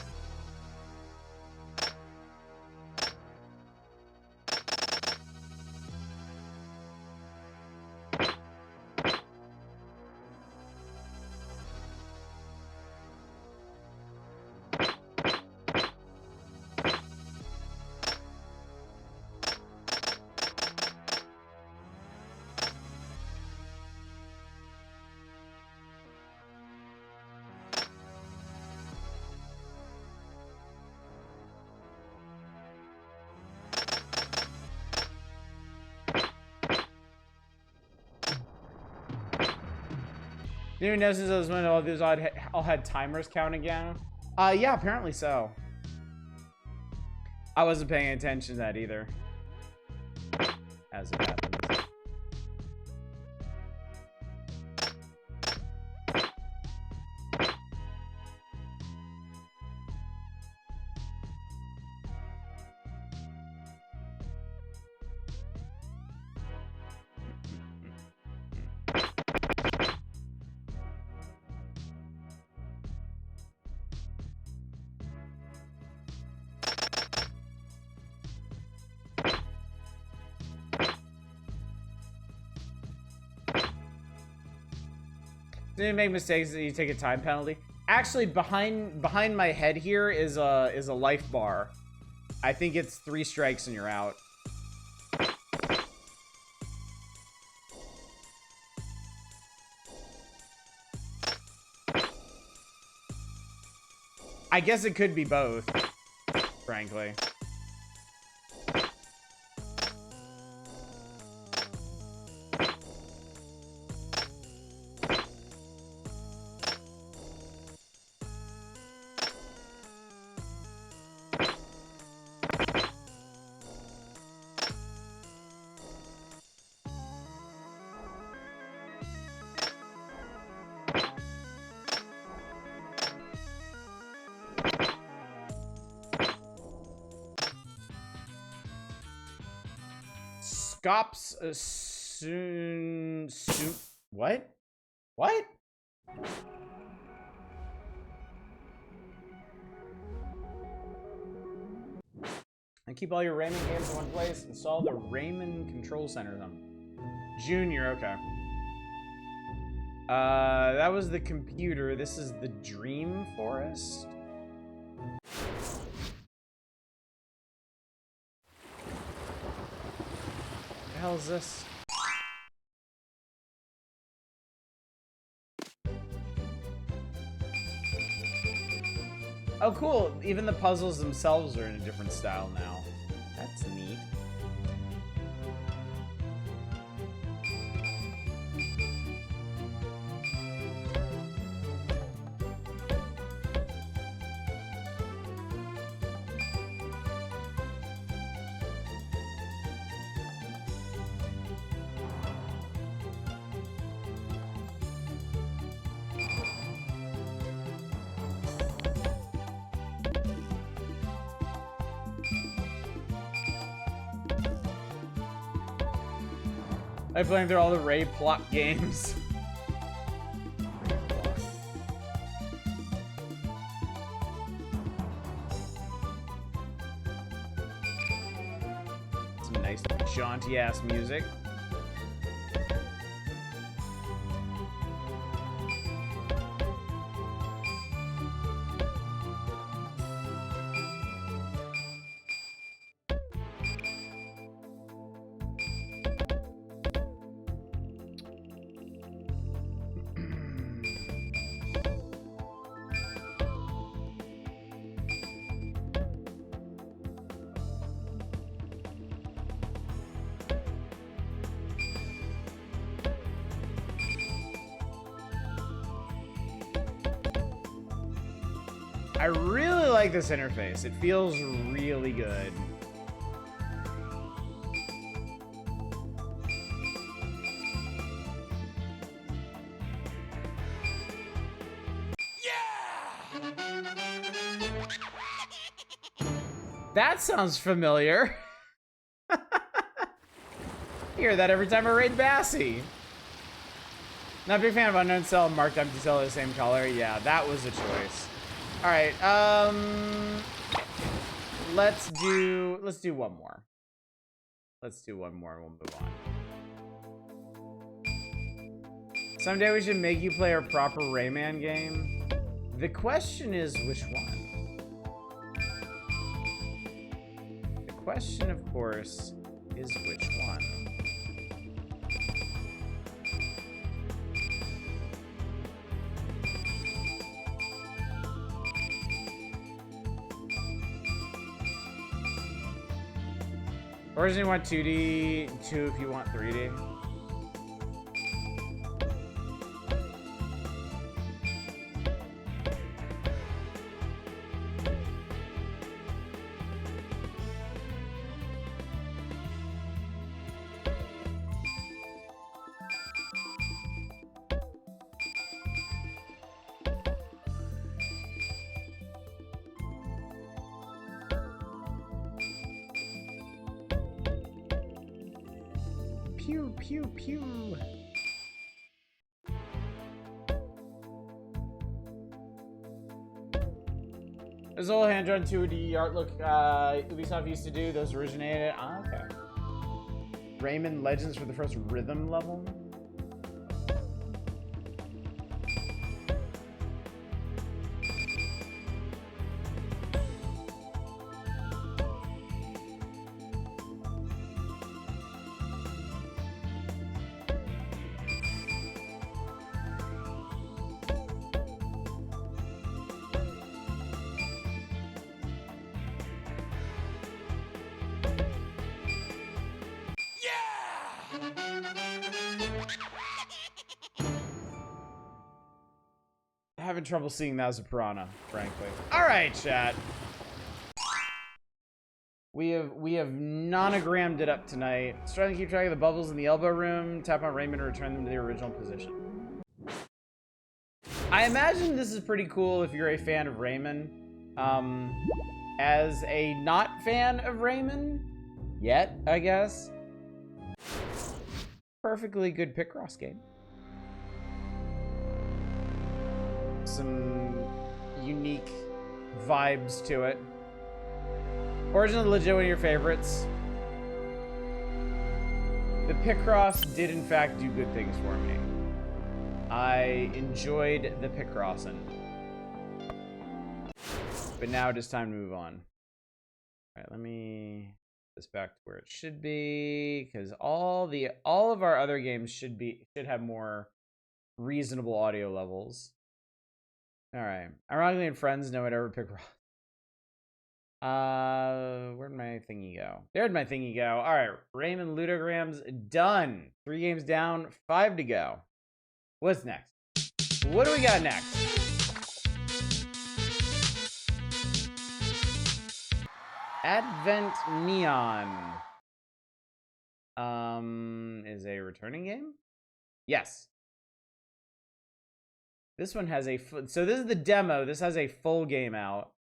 You didn't notice those when all these all had timers count again? Yeah, apparently so. I wasn't paying attention to that either. As it happens. Didn't make mistakes that you take a time penalty. Actually, behind my head here is a life bar. I think it's 3 strikes and you're out. I guess it could be both, frankly. Scops soon. What? What? And keep all your Rayman games in one place. Install the Rayman Control Center. Junior, okay. That was the computer. This is the Dream Forest. What the hell is this? Oh, cool. Even the puzzles themselves are in a different style now. That's neat. Like playing through all the Ray plot games. Some nice jaunty ass music. I really like this interface. It feels really good. Yeah! That sounds familiar. I hear that every time I raid Bassie. Not a big fan of Unknown Cell and Marked Empty Cell are the same color. Yeah, that was a choice. All right, let's do one more. Let's do one more and we'll move on. Someday we should make you play a proper Rayman game. The question is which one? The question, of course, is which one? Originally want 2D, 2 if you want 3D. Pew, pew, pew. There's a little hand-drawn 2D art look Ubisoft used to do. Those originated. Ah, okay. Rayman Legends for the first rhythm level. Having trouble seeing that as a piranha, frankly. All right, chat. We have nonogrammed it up tonight. Trying to keep track of the bubbles in the elbow room. Tap on Raymond to return them to their original position. I imagine this is pretty cool if you're a fan of Rayman. As a not fan of Rayman, yet, I guess. Perfectly good Picross game. Some unique vibes to it. Original legit one of your favorites. The Picross did in fact do good things for me. I enjoyed the Picrossin'. But now it is time to move on. Alright, let me put this back to where it should be, because all of our other games should have more reasonable audio levels. Alright. Ironically, in Friends, no one ever pick Ross. Where'd my thingy go? There'd my thingy go. Alright. Rayman Ludograms done. 3 games down, 5 to go. What's next? What do we got next? Advent Neon. Is a returning game? Yes. This one has a so this is the demo. This has a full game out.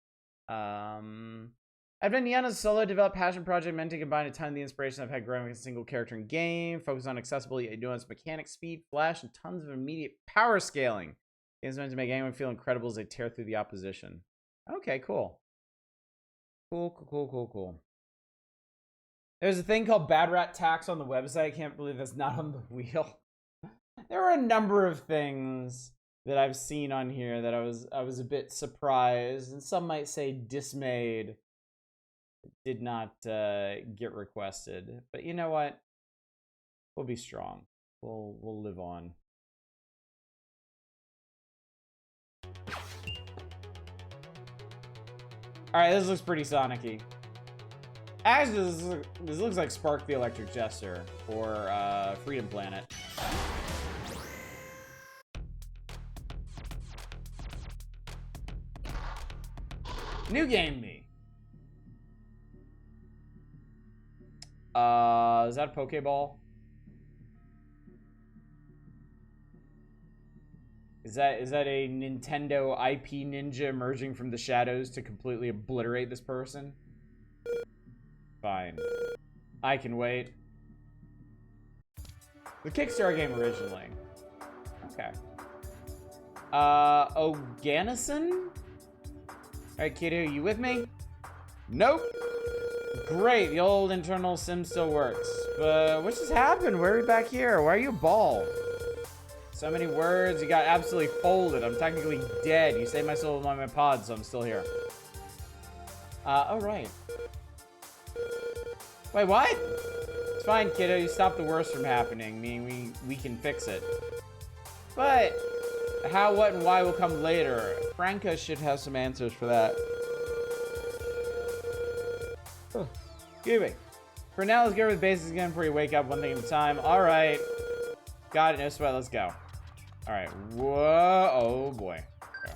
I've been young as a solo developed passion project meant to combine a ton of the inspiration I've had growing with a single character in game, focus on accessible yet nuanced mechanics, speed, flash, and tons of immediate power scaling. Games meant to make anyone feel incredible as they tear through the opposition. Okay, cool. Cool. There's a thing called Bad Rat Tax on the website. I can't believe that's not on the wheel. There were a number of things that I've seen on here that I was a bit surprised, and some might say dismayed. Did not get requested, but you know what? We'll be strong. We'll live on. All right, this looks pretty Sonic-y. Actually, this looks like Spark the Electric Jester or Freedom Planet. New Game Me. Is that a Pokeball? Is that a Nintendo IP ninja emerging from the shadows to completely obliterate this person? Fine. I can wait. The Kickstarter game originally. Okay. Oganison? Alright, kiddo, you with me? Nope. Great, the old internal sim still works. But what just happened? Where are we back here? Why are you bald? So many words, you got absolutely folded. I'm technically dead. You saved my soul on my pod, so I'm still here. Oh right. Wait, what? It's fine, kiddo. You stopped the worst from happening, meaning we can fix it. But how, what, and why will come later. Franca should have some answers for that. Excuse me. For now, let's get over the basics again before you wake up one thing at a time. All right. Got it. No sweat. Let's go. All right. Whoa. Oh, boy. Okay.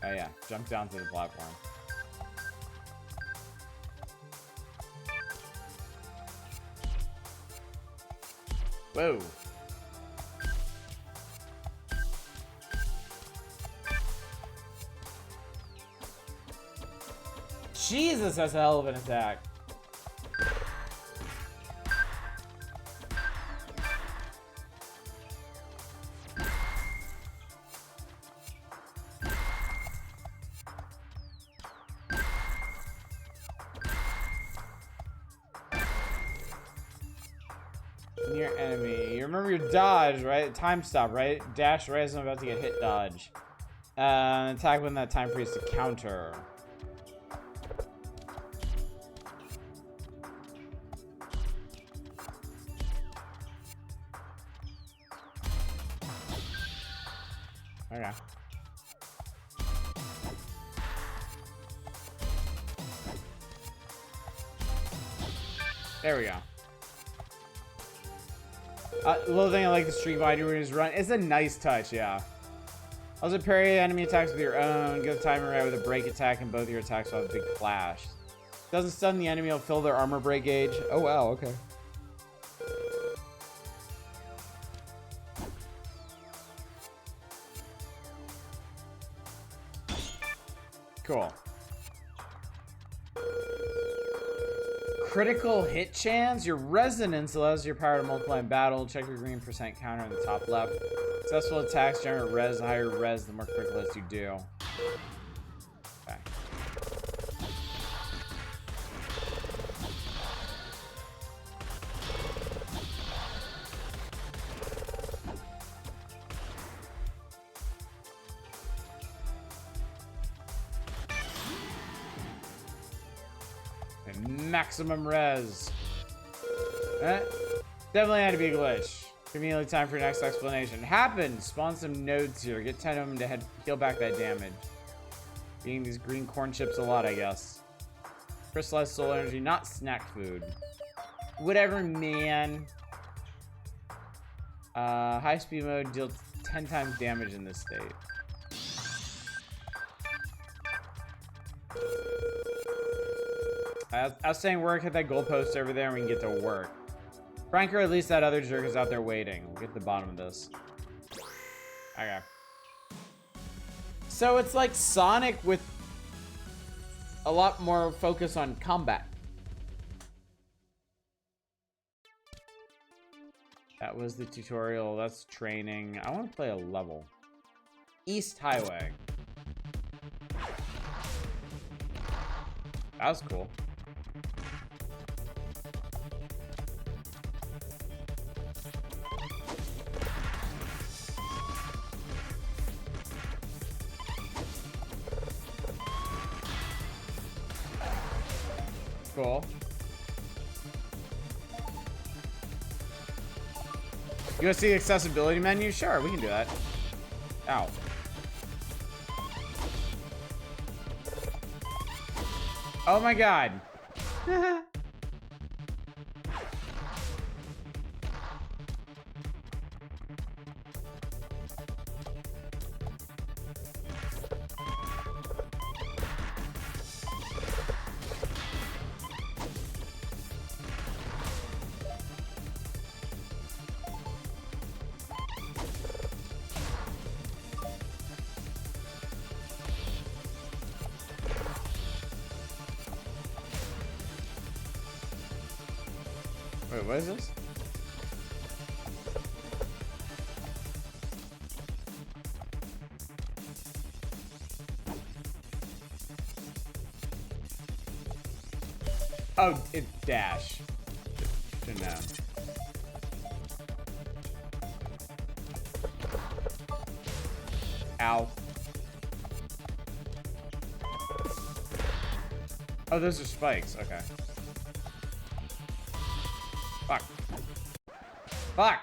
Oh, yeah. Jump down to the platform. Whoa. Jesus, that's a hell of an attack. Near enemy. You remember your dodge, right? Time stop, right? Dash right as I'm about to get hit, dodge. Attack when that time freeze to counter. Okay. There we go. Little thing I like the Street Fighter when he's run. It's a nice touch, yeah. Also parry enemy attacks with your own. Get the timer right with a break attack, and both your attacks will have a big flash. Doesn't stun the enemy, will fill their armor break gauge. Oh wow, okay. Cool. Critical hit chance. Your resonance allows your power to multiply in battle. Check your green % counter in the top left. Successful attacks generate res. The higher res, the more critical hits you do. Okay. Maximum res. Definitely had to be a glitch. Conveniently time for your next explanation. Happened. Spawn some nodes here. Get 10 of them to heal back that damage. Eating these green corn chips a lot, I guess. Crystallized soul energy, not snack food. Whatever, man. High speed mode deals 10 times damage in this state. I was saying work at that goalpost over there and we can get to work. Frank, or at least that other jerk is out there waiting. We'll get to the bottom of this. Okay. So it's like Sonic with a lot more focus on combat. That was the tutorial. That's training. I want to play a level. East Highway. That was cool. Cool. You want to see the accessibility menu? Sure, we can do that. Ow. Oh my god. Wait, what is this? Oh, it's dash. Should know. Ow. Oh, those are spikes. Okay. Fuck. Fuck!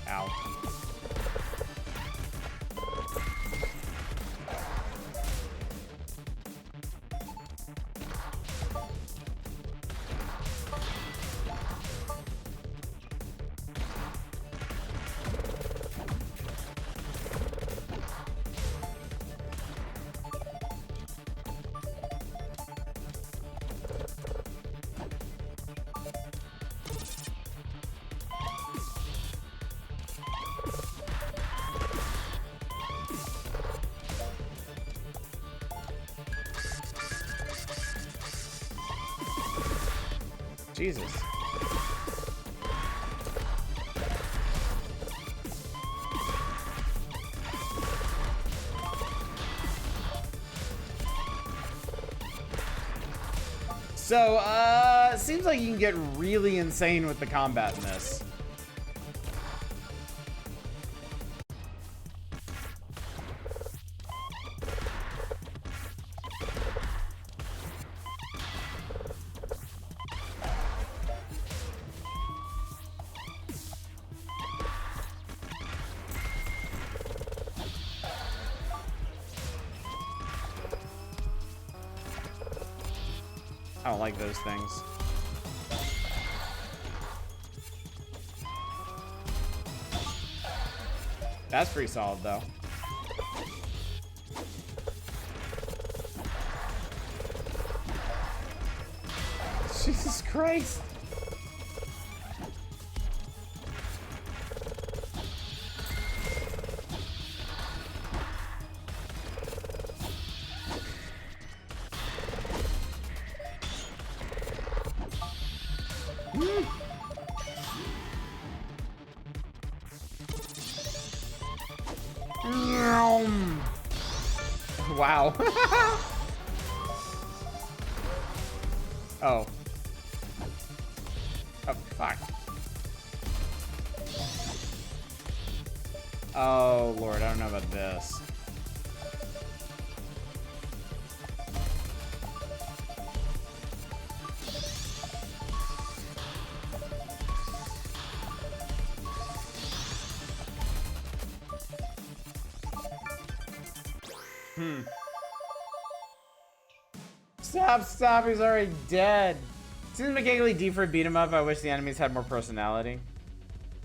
Ow. Jesus. So, it seems like you can get really insane with the combat in this. I don't like those things. That's pretty solid, though. Jesus Christ! Wow. Oh. Oh, fuck. Oh, Lord, I don't know about this. Stop, he's already dead. Seems mechanically deep for a beat 'em up. I wish the enemies had more personality.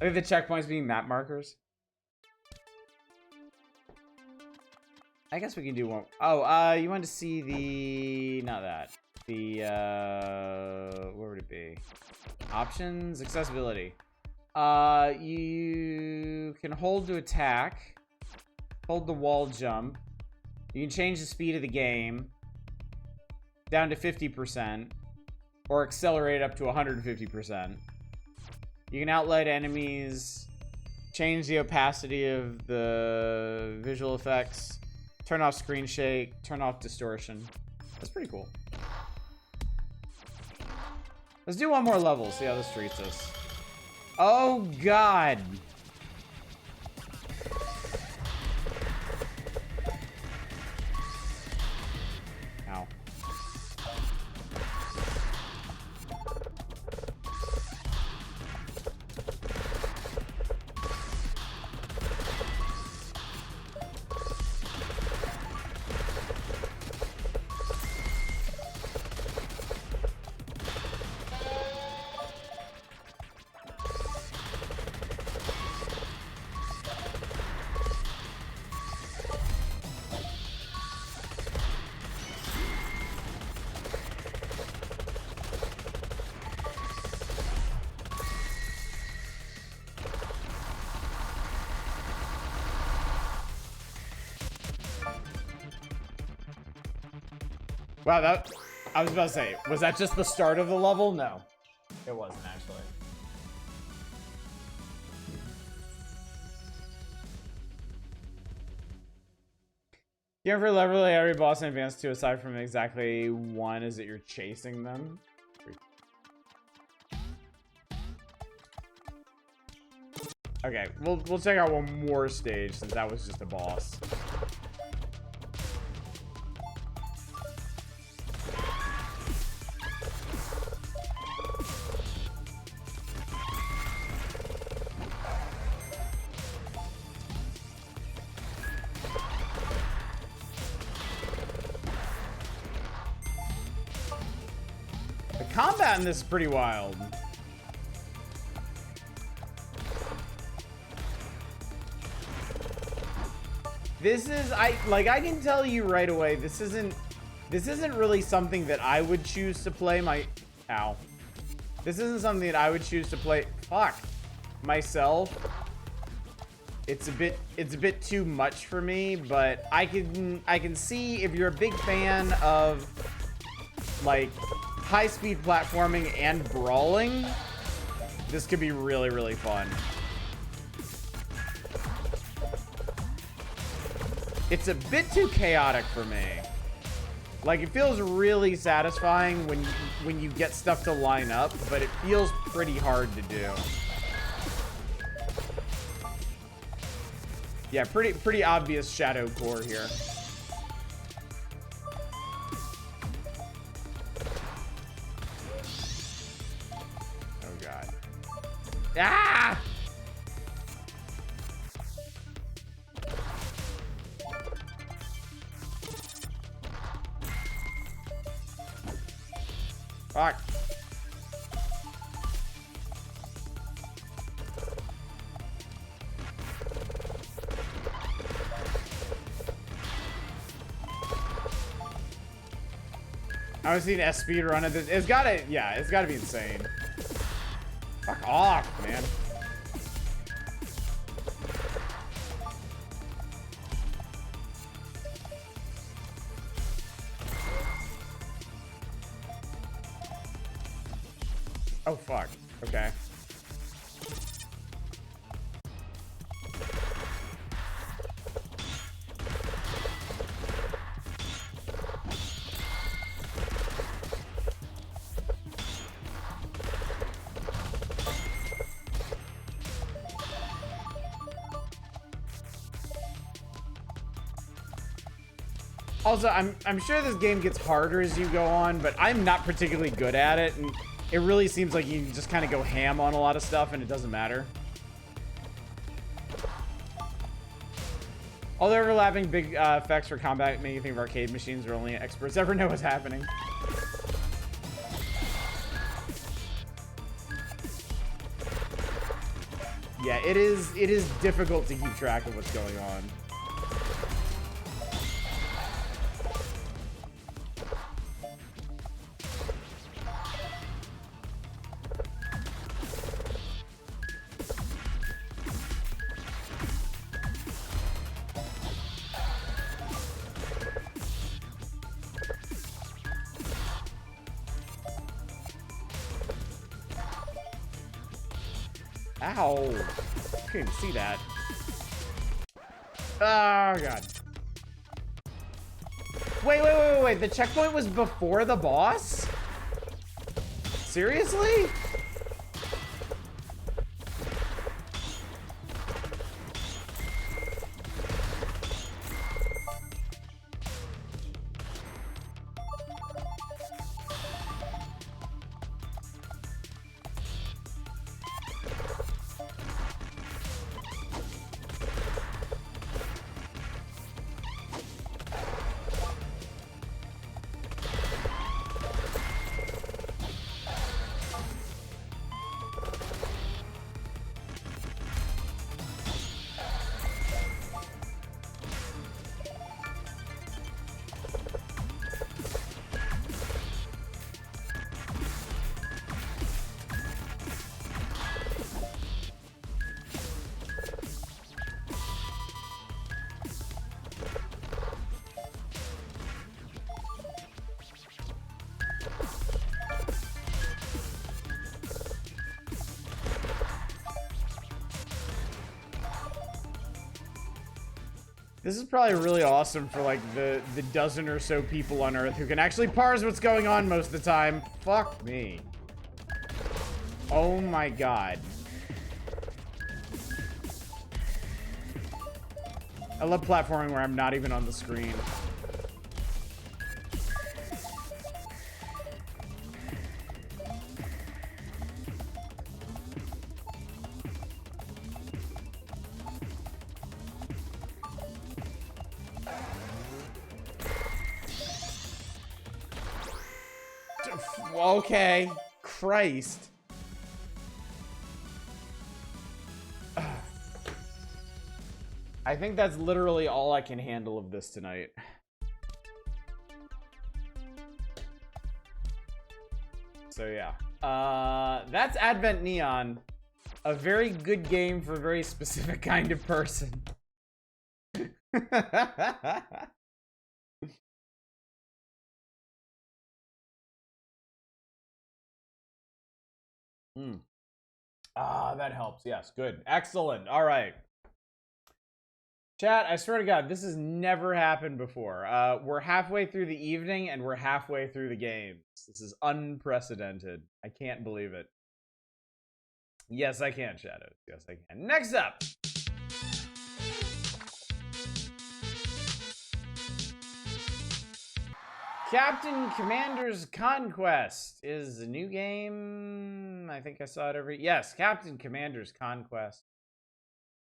Look at the checkpoints being map markers. I guess we can do one. Oh, you want to see the... Not that. The, where would it be? Options? Accessibility. You can hold to attack. Hold the wall jump. You can change the speed of the game down to 50%. Or accelerate up to 150%. You can outlight enemies. Change the opacity of the visual effects. Turn off screen shake. Turn off distortion. That's pretty cool. Let's do one more level. See how this treats us. Oh, God. Ow. Wow, that... I was about to say, was that just the start of the level? No. It wasn't, actually. You ever literally every boss in Advance 2 aside from exactly one is that you're chasing them? Okay, we'll check out one more stage since that was just a boss. Combat in this is pretty wild. This is I can tell you right away, this isn't really something that I would choose to play This isn't something that I would choose to play myself. It's a bit too much for me, but I can see if you're a big fan of like high-speed platforming and brawling, this could be really, really fun. It's a bit too chaotic for me. Like, it feels really satisfying when you get stuff to line up, but it feels pretty hard to do. Yeah, pretty obvious shadow core here. Ah! Fuck. I was seeing S speed run of this. It's gotta be insane. Fuck off, man. Oh, fuck. Okay. Also, I'm sure this game gets harder as you go on, but I'm not particularly good at it, and it really seems like you just kind of go ham on a lot of stuff, and it doesn't matter. All the overlapping big effects for combat make you think of arcade machines where only experts ever know what's happening. Yeah, it is difficult to keep track of what's going on. Ow. Couldn't see that. Oh, God. Wait. The checkpoint was before the boss? Seriously? This is probably really awesome for like the dozen or so people on Earth who can actually parse what's going on most of the time. Fuck me. Oh my God. I love platforming where I'm not even on the screen. Okay. Christ. I think that's literally all I can handle of this tonight. So yeah. That's Advent Neon. A very good game for a very specific kind of person. That helps. Yes, good. Excellent. All right. Chat, I swear to God, this has never happened before. We're halfway through the evening and we're halfway through the games. This is unprecedented. I can't believe it. Yes, I can, Shadows. Yes, I can. Next up. Captain Commander's Conquest is a new game. I think I saw it every... Yes, Captain Commander's Conquest.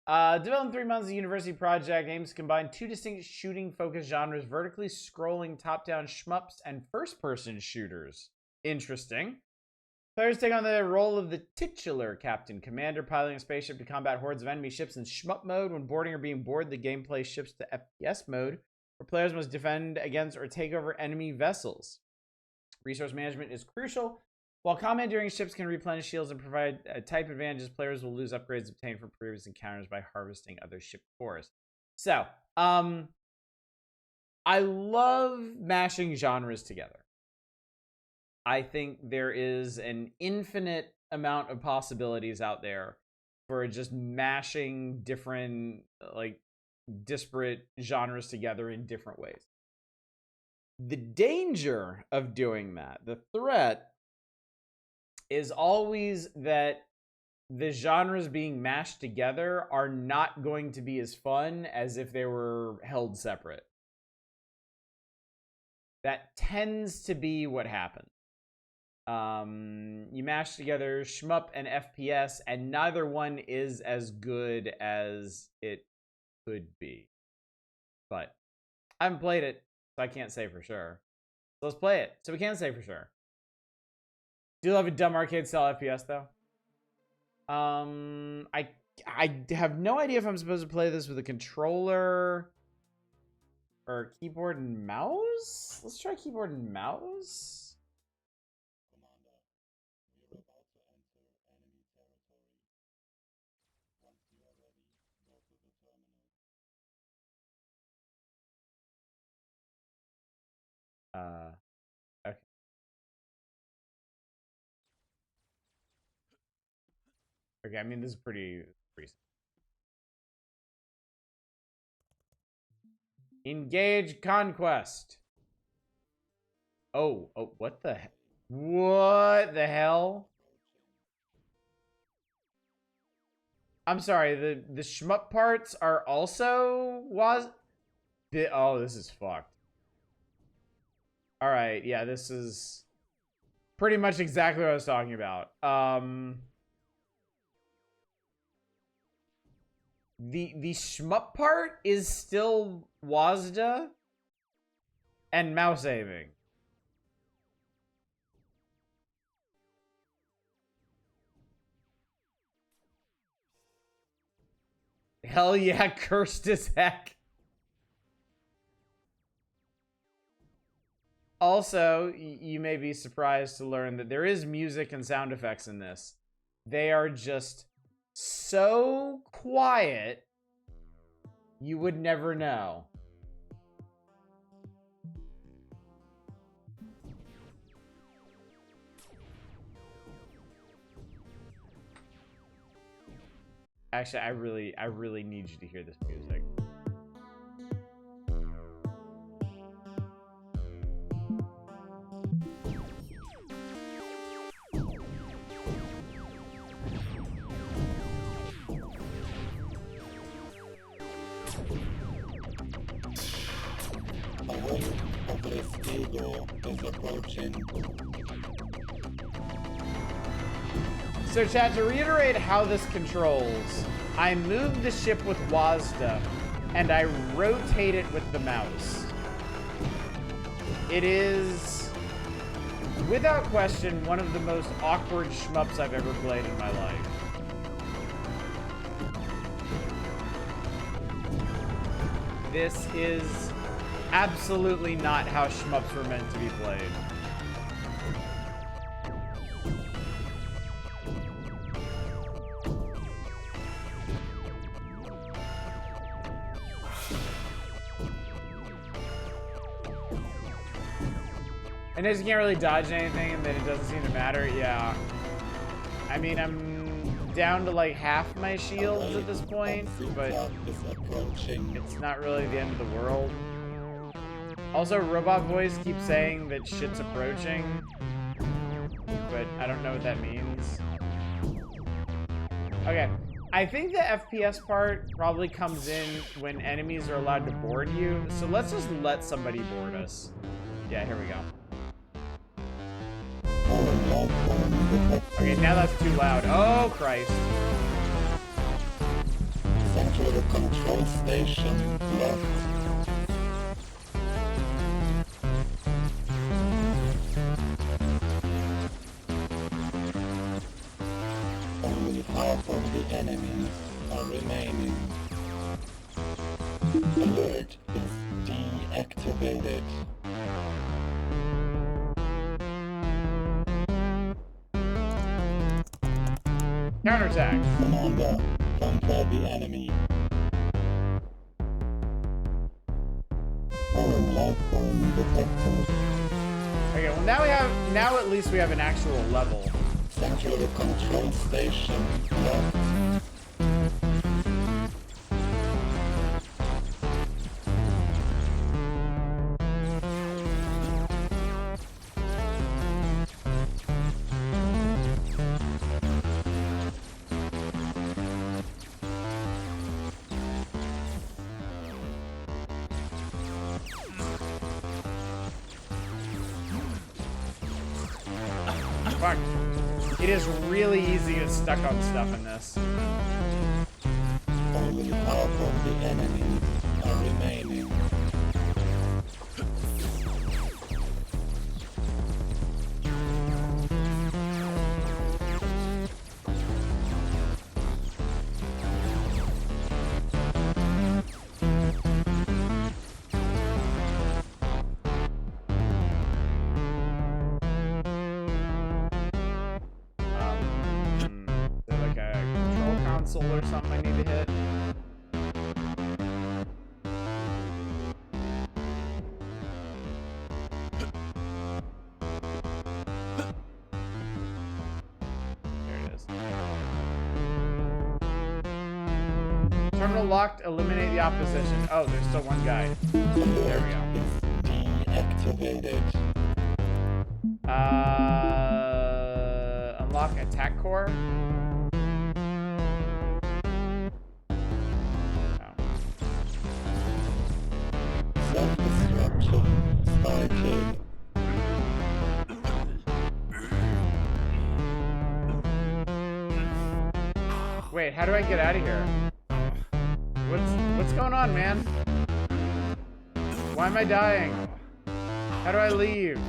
Developed in 3 months, the University Project aims to combine 2 distinct shooting-focused genres, vertically scrolling top-down shmups and first-person shooters. Interesting. Players take on the role of the titular Captain Commander, piloting a spaceship to combat hordes of enemy ships in shmup mode. When boarding or being boarded, the gameplay shifts to FPS mode, where players must defend against or take over enemy vessels. Resource management is crucial. While commandeering ships can replenish shields and provide type advantages, players will lose upgrades obtained from previous encounters by harvesting other ship cores. So, I love mashing genres together. I think there is an infinite amount of possibilities out there for just mashing different, like, disparate genres together in different ways. The danger of doing that, the threat, is always that the genres being mashed together are not going to be as fun as if they were held separate. That tends to be what happens. You mash together shmup and FPS, and neither one is as good as it could be. but I haven't played it, so I can't say for sure. So let's play it, so we can say for sure. Do love a dumb arcade style FPS though. I have no idea if I'm supposed to play this with a controller or keyboard and mouse. Let's try keyboard and mouse. Okay. Okay, I mean, this is pretty recent. Engage conquest. Oh, what the heck? What the hell? I'm sorry, the shmup parts are also oh, this is fucked. All right, yeah, this is pretty much exactly what I was talking about. The shmup part is still WASD and mouse aiming. Hell yeah, cursed as heck. Also, you may be surprised to learn that there is music and sound effects in this. They are just so quiet, you would never know. Actually, I really need you to hear this music. So chat, to reiterate how this controls, I move the ship with WASD and I rotate it with the mouse. It is, without question, one of the most awkward shmups I've ever played in my life. This is absolutely not how shmups were meant to be played. And as you can't really dodge anything and then it doesn't seem to matter, yeah. I mean, I'm down to like half my shields at this point, but it's not really the end of the world. Also, Robot Voice keeps saying that shit's approaching, but I don't know what that means. Okay, I think the FPS part probably comes in when enemies are allowed to board you, so let's just let somebody board us. Yeah, here we go. Okay, now that's too loud. Oh, Christ. Central control station left. Only half of the enemies are remaining. Alert is deactivated. Counterattack. Commander, counter the enemy. Foreign life form detected. Okay, well now at least we have an actual level. Central control station left. Fuck. It is really easy to get stuck on stuff in this. Only half of the enemies are remaining. console or something I need to hit? There it is. Terminal locked, eliminate the opposition. Oh, there's still one guy. There we go. Deactivated. Unlock attack core. Self-destruction started. Wait, how do I get out of here? What's going on, man? Why am I dying? How do I leave?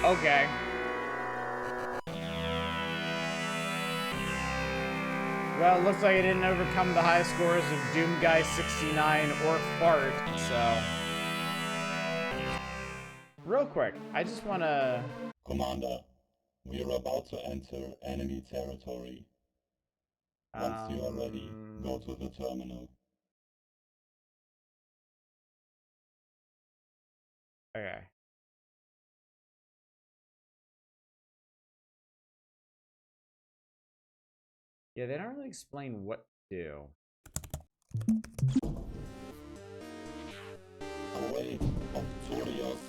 Okay. Well, it looks like I didn't overcome the high scores of Doom Guy 69 or Fart, so... Real quick, I just wanna... Commander, we are about to enter enemy territory. Once you are ready, go to the terminal. Okay. Yeah, they don't really explain what to do. A wave of Furious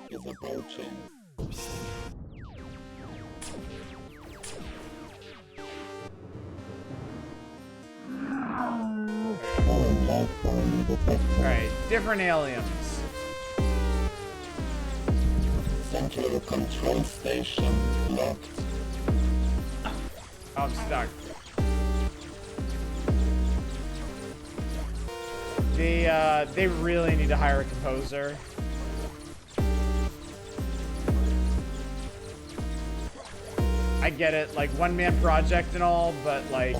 is approaching. Alright, different aliens. Central control station locked. Oh, I'm stuck. They really need to hire a composer. I get it, like one-man project and all, but like,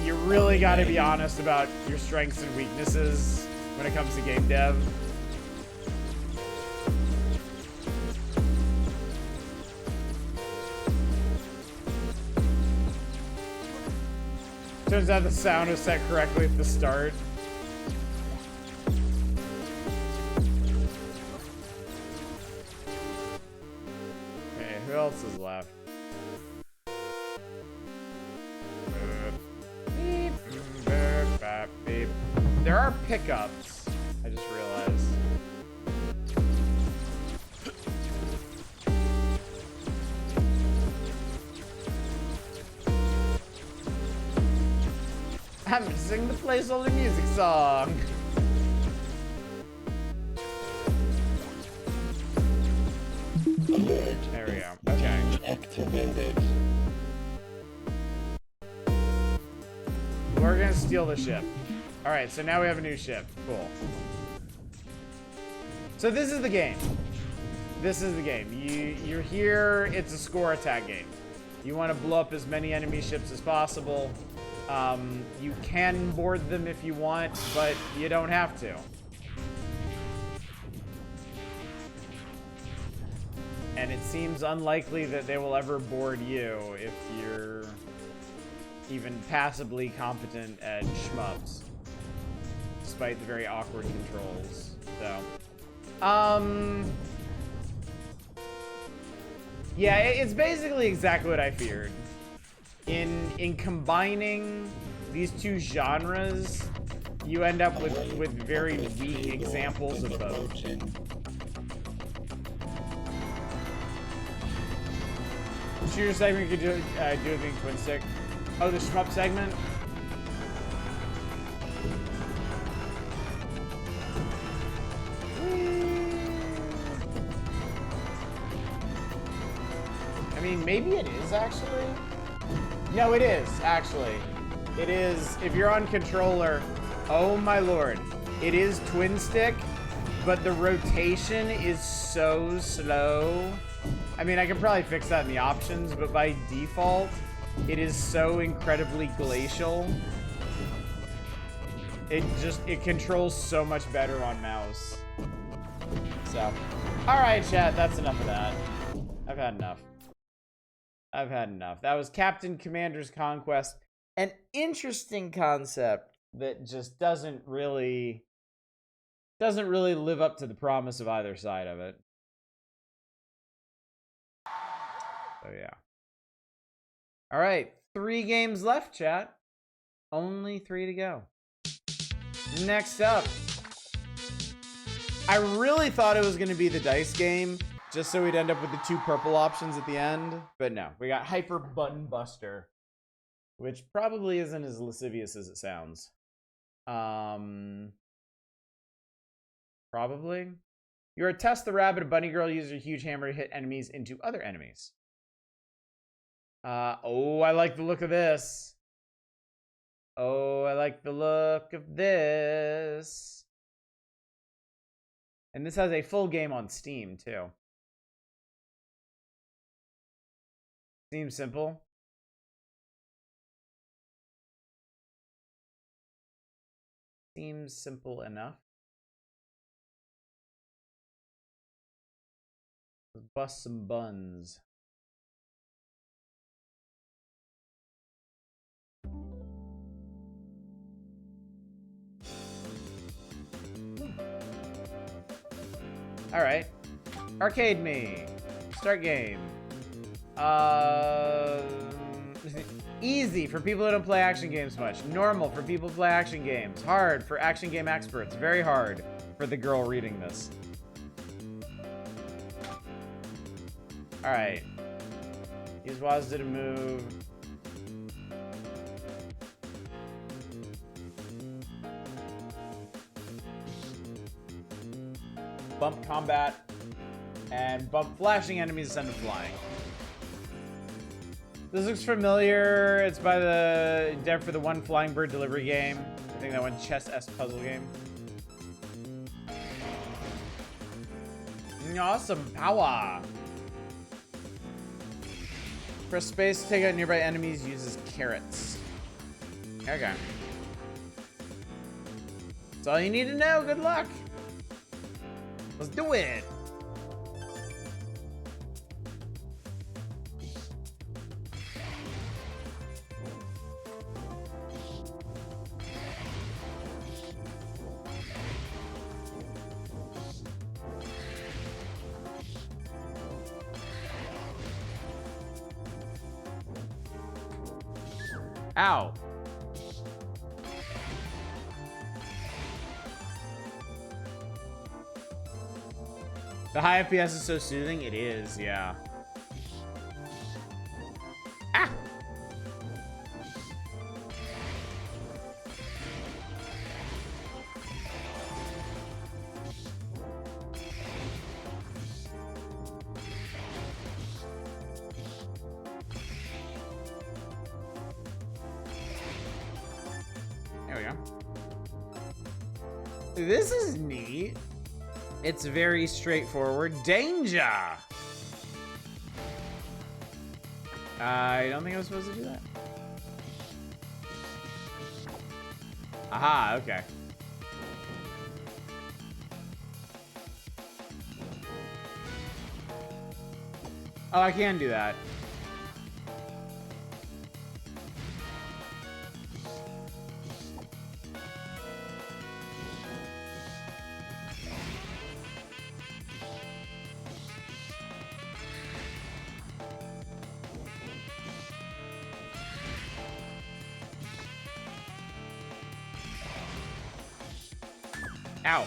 you really got to be honest about your strengths and weaknesses when it comes to game dev. Turns out the sound is set correctly at the start. Okay, who else is left? There are pickups, I just realized. I'm gonna sing the placeholder music song. Alert. There we go. Okay. Activated. We're gonna steal the ship. Alright, so now we have a new ship. Cool. So this is the game. This is the game. You're here, it's a score attack game. You want to blow up as many enemy ships as possible. You can board them if you want, but you don't have to. And it seems unlikely that they will ever board you if you're even passably competent at shmups, despite the very awkward controls. So, yeah, it's basically exactly what I feared. In combining these two genres, you end up with very weak examples of both. Shooter segment you could do it being twin stick. Oh, the shmup segment? I mean, maybe it is actually. No, it is actually. It is, if you're on controller, oh my lord. It is twin stick, but the rotation is so slow. I mean, I can probably fix that in the options, but by default, it is so incredibly glacial. It controls so much better on mouse. So, alright chat, that's enough of that. I've had enough. I've had enough. That was Captain Commander's Conquest. An interesting concept that just doesn't really live up to the promise of either side of it. So yeah. All right, 3 games left, chat. Only 3 to go. Next up, I really thought it was going to be the dice game, just so we'd end up with the 2 purple options at the end. But no, we got Hyper Button Buster, which probably isn't as lascivious as it sounds. Probably. You're a Test the Rabbit, a bunny girl uses a huge hammer to hit enemies into other enemies. Oh, I like the look of this. Oh, I like the look of this. And this has a full game on Steam, too. Seems simple. Seems simple enough. Let's bust some buns. All right, Arcade Me, start game. Easy for people who don't play action games much. Normal for people who play action games. Hard for action game experts. Very hard for the girl reading this. All right, use WASD to move. Bump combat, and bump flashing enemies send them flying. This looks familiar. It's by the dev for the One Flying Bird delivery game. I think that one Chess S puzzle game. Awesome power. Press space to take out nearby enemies. Uses carrots. Okay. That's all you need to know. Good luck. Let's do it. Ow. The high FPS is so soothing. It is, yeah. Ah! There we go. This is neat. It's very straightforward. Danger! I don't think I was supposed to do that. Aha, okay. Oh, I can do that. Ow.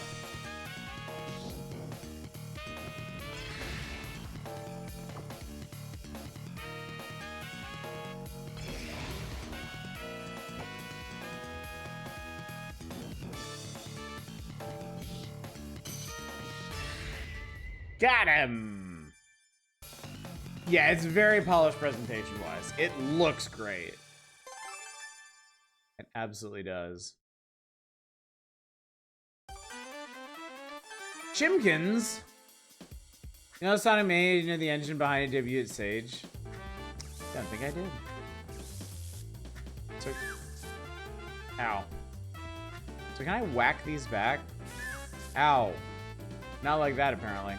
Got him! Yeah, it's very polished presentation-wise. It looks great. It absolutely does. Chimkins! You know the sound I made? You know the engine behind a debut at Sage? Don't think I did. So... Ow. So can I whack these back? Ow. Not like that, apparently.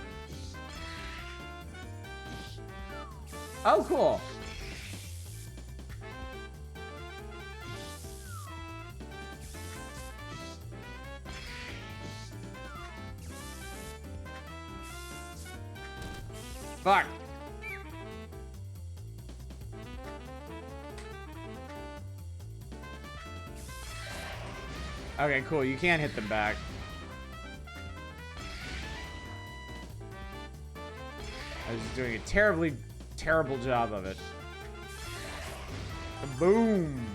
Oh, cool. Fuck. Okay, cool. You can't hit them back. I was just doing a terrible job of it. Boom.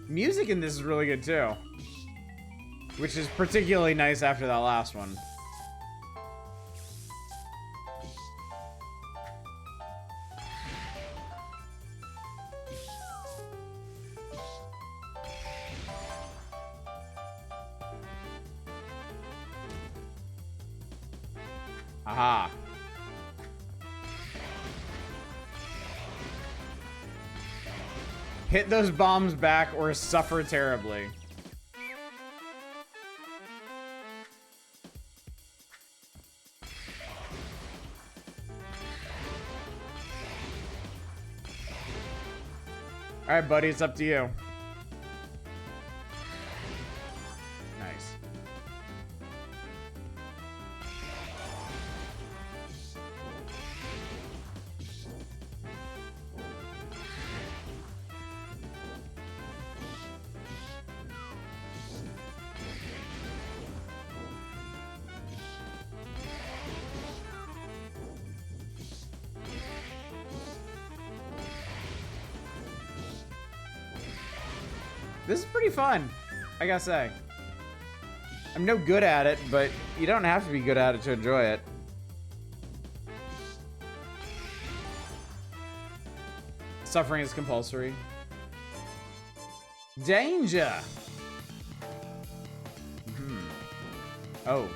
Music in this is really good too, which is particularly nice after that last one. Aha. Hit those bombs back or suffer terribly. All right, buddy, it's up to you. Nice. This is pretty fun, I gotta say. I'm no good at it, but you don't have to be good at it to enjoy it. Suffering is compulsory. Danger! Oh.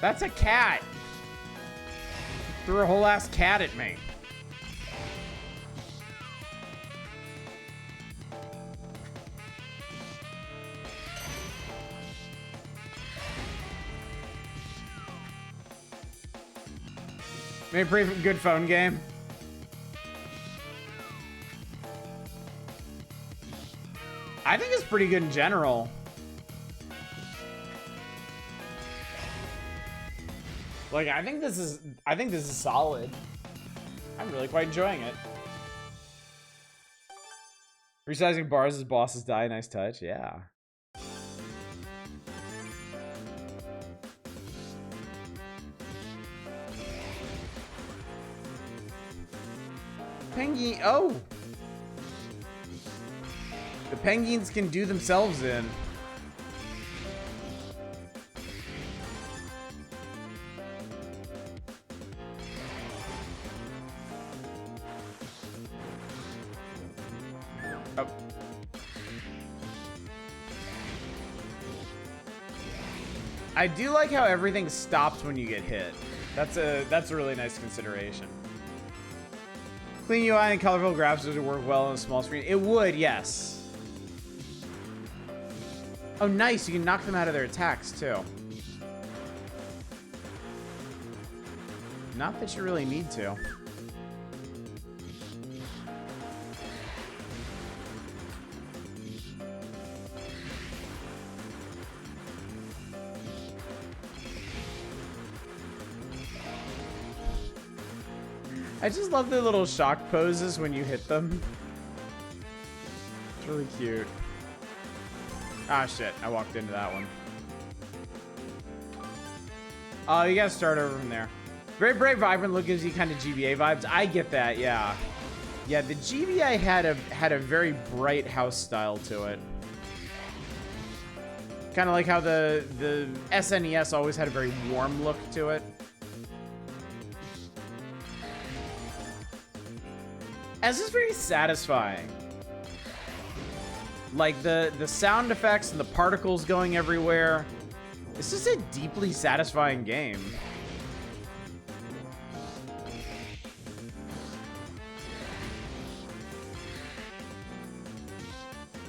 That's a cat. Threw a whole ass cat at me. Maybe a pretty good phone game. I think it's pretty good in general. Like, I think this is solid. I'm really quite enjoying it. Resizing bars as bosses die, nice touch, yeah. Penguin, oh! The penguins can do themselves in. Oh. I do like how everything stops when you get hit. That's a really nice consideration. Clean UI and colorful graphics would work well on a small screen. It would, yes. Oh, nice. You can knock them out of their attacks, too. Not that you really need to. I just love the little shock poses when you hit them. It's really cute. Ah, shit. I walked into that one. Oh, you gotta start over from there. Very bright, vibrant look gives you kind of GBA vibes. I get that, yeah. Yeah, the GBA had a very bright house style to it. Kind of like how the SNES always had a very warm look to it. This is very satisfying. Like the sound effects and the particles going everywhere. This is a deeply satisfying game.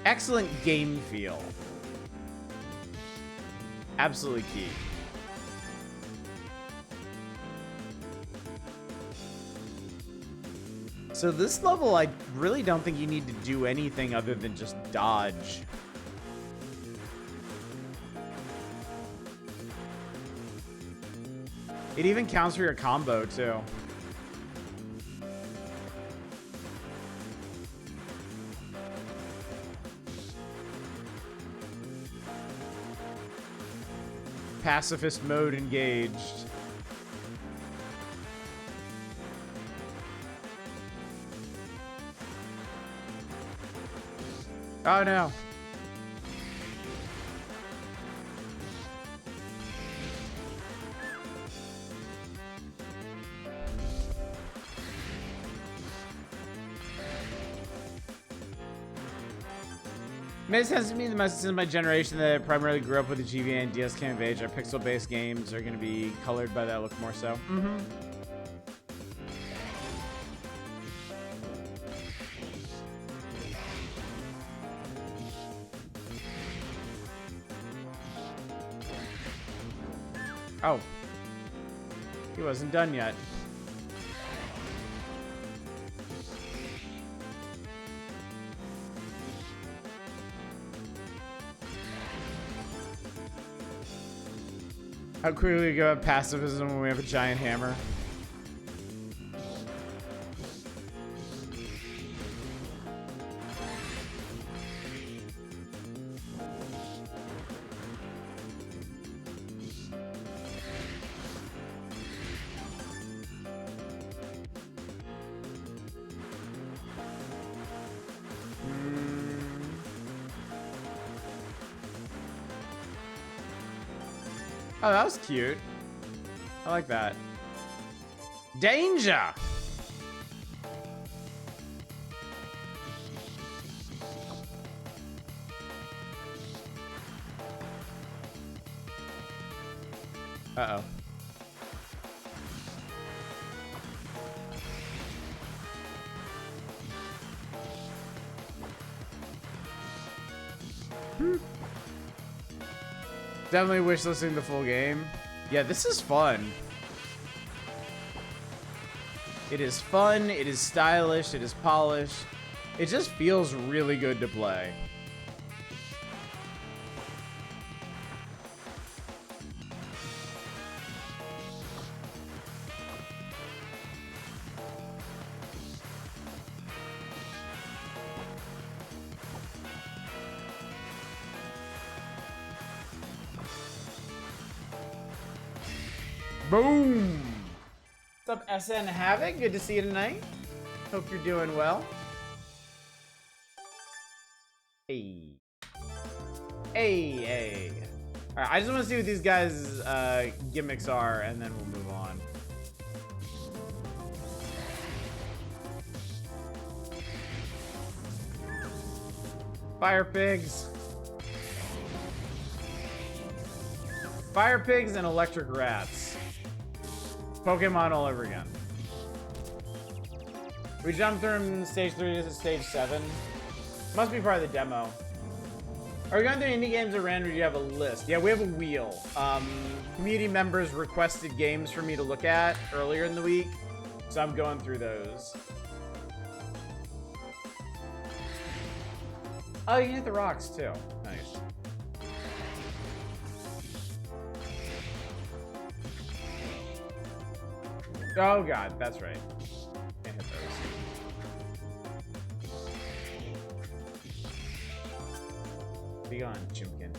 Excellent game feel. Absolutely key. So this level, I really don't think you need to do anything other than just dodge. It even counts for your combo, too. Pacifist mode engaged. Oh no. Makes sense to me. The message in my generation that primarily grew up with the GBA and DS came of age, our pixel-based games are going to be colored by that look more so. Mm-hmm. Oh. He wasn't done yet. How quickly we go at pacifism when we have a giant hammer. Oh, that was cute. I like that. Danger! Uh-oh. Definitely wishlisting the full game. Yeah, this is fun. It is fun, it is stylish, it is polished. It just feels really good to play. Boom! What's up, SN Havoc? Good to see you tonight. Hope you're doing well. Hey. Hey. Alright, I just want to see what these guys' gimmicks are, and then we'll move on. Fire pigs. Fire pigs and electric rats. Pokemon all over again. We jumped from stage 3 to stage 7. Must be part of the demo. Are we going through indie games or random? Do you have a list? Yeah, we have a wheel. Community members requested games for me to look at earlier in the week, so I'm going through those. Oh, you hit the rocks too. Nice. Oh god, that's right. Can't hit those. Be gone, Chimkin.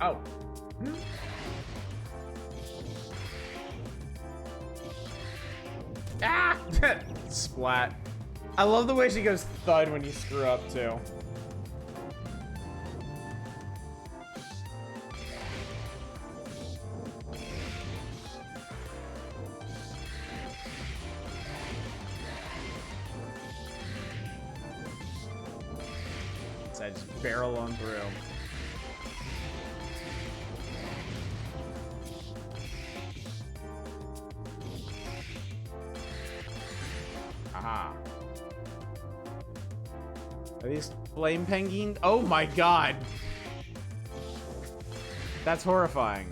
Oh. Hmm. Ah! Splat. I love the way she goes thud when you screw up, too. So I just barrel on through. Aha. Are these flame penguins? Oh my god! That's horrifying.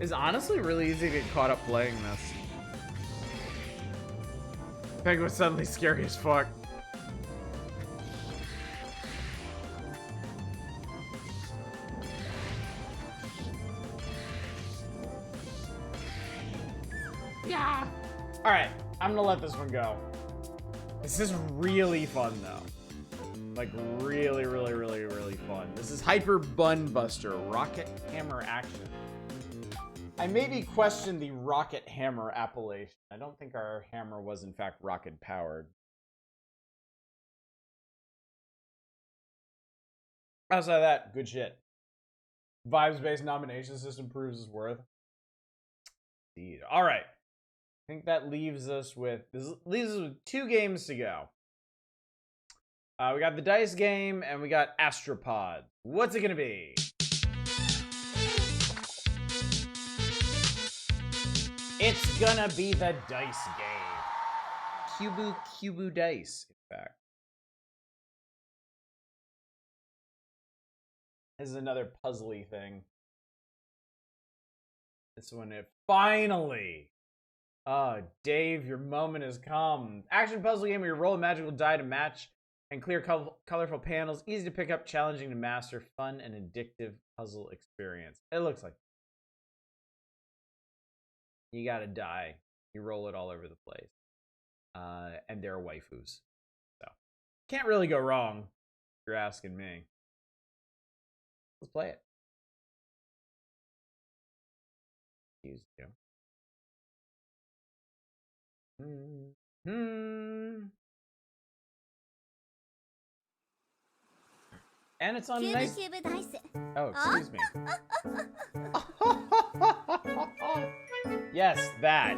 It's honestly really easy to get caught up playing this. Penguin's suddenly scary as fuck. Yeah. All right, I'm gonna let this one go. This is really fun though. Like really, really, really, really fun. This is Hyper Bun Buster Rocket Hammer Action. I maybe question the rocket hammer appellation. I don't think our hammer was in fact rocket powered. Outside of that, good shit. Vibes-based nomination system proves its worth. Indeed. All right. I think that leaves us with two games to go. We got the dice game and we got Astropod. What's it gonna be? It's gonna be the dice game. Cubu dice, in fact. This is another puzzly thing. This one, it finally. Dave, your moment has come. Action puzzle game where you roll a magical die to match and clear colorful panels. Easy to pick up, challenging to master, fun and addictive puzzle experience. It looks like. You gotta die. You roll it all over the place. And there are waifus. So, can't really go wrong, if you're asking me. Let's play it. Use you. And it's on nice. Oh, excuse me. Yes, that.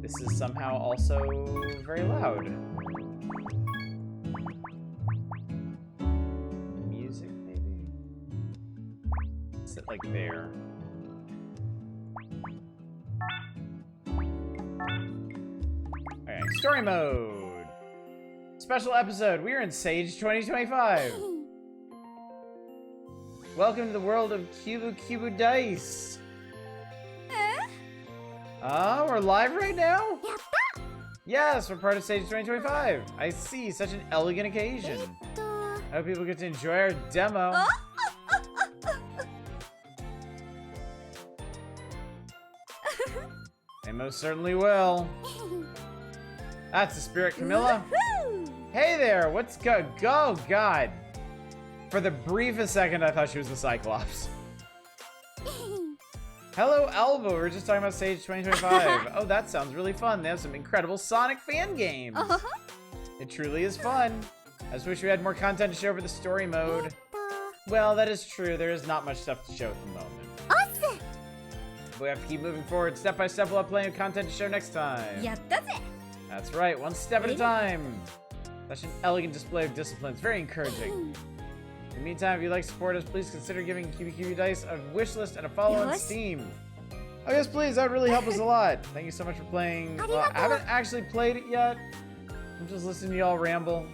This is somehow also very loud. Music, maybe? Sit like there. Okay, story mode. Special episode. We are in Sage 2025. Welcome to the world of Cubu Dice. Oh, we're live right now? Yes, we're part of Sage 2025. I see, such an elegant occasion. I hope people get to enjoy our demo. They most certainly will. That's the spirit, Camilla. Hey there, what's go? Go, God. For the briefest second, I thought she was the Cyclops. Hello, Alva. We were just talking about Sage 2025. Oh, that sounds really fun. They have some incredible Sonic fan games. It truly is fun. I just wish we had more content to show for the story mode. Well, that is true. There is not much stuff to show at the moment. Awesome! But we have to keep moving forward. Step by step, we'll have plenty of content to show next time. That's right, one step at a time. Such an elegant display of discipline. It's very encouraging. In the meantime, if you'd like to support us, please consider giving QBQB Dice a wish list and a follow on Steam. Oh yes, please. That would really help us a lot. Thank you so much for playing. Well, I haven't actually played it yet. I'm just listening to y'all ramble.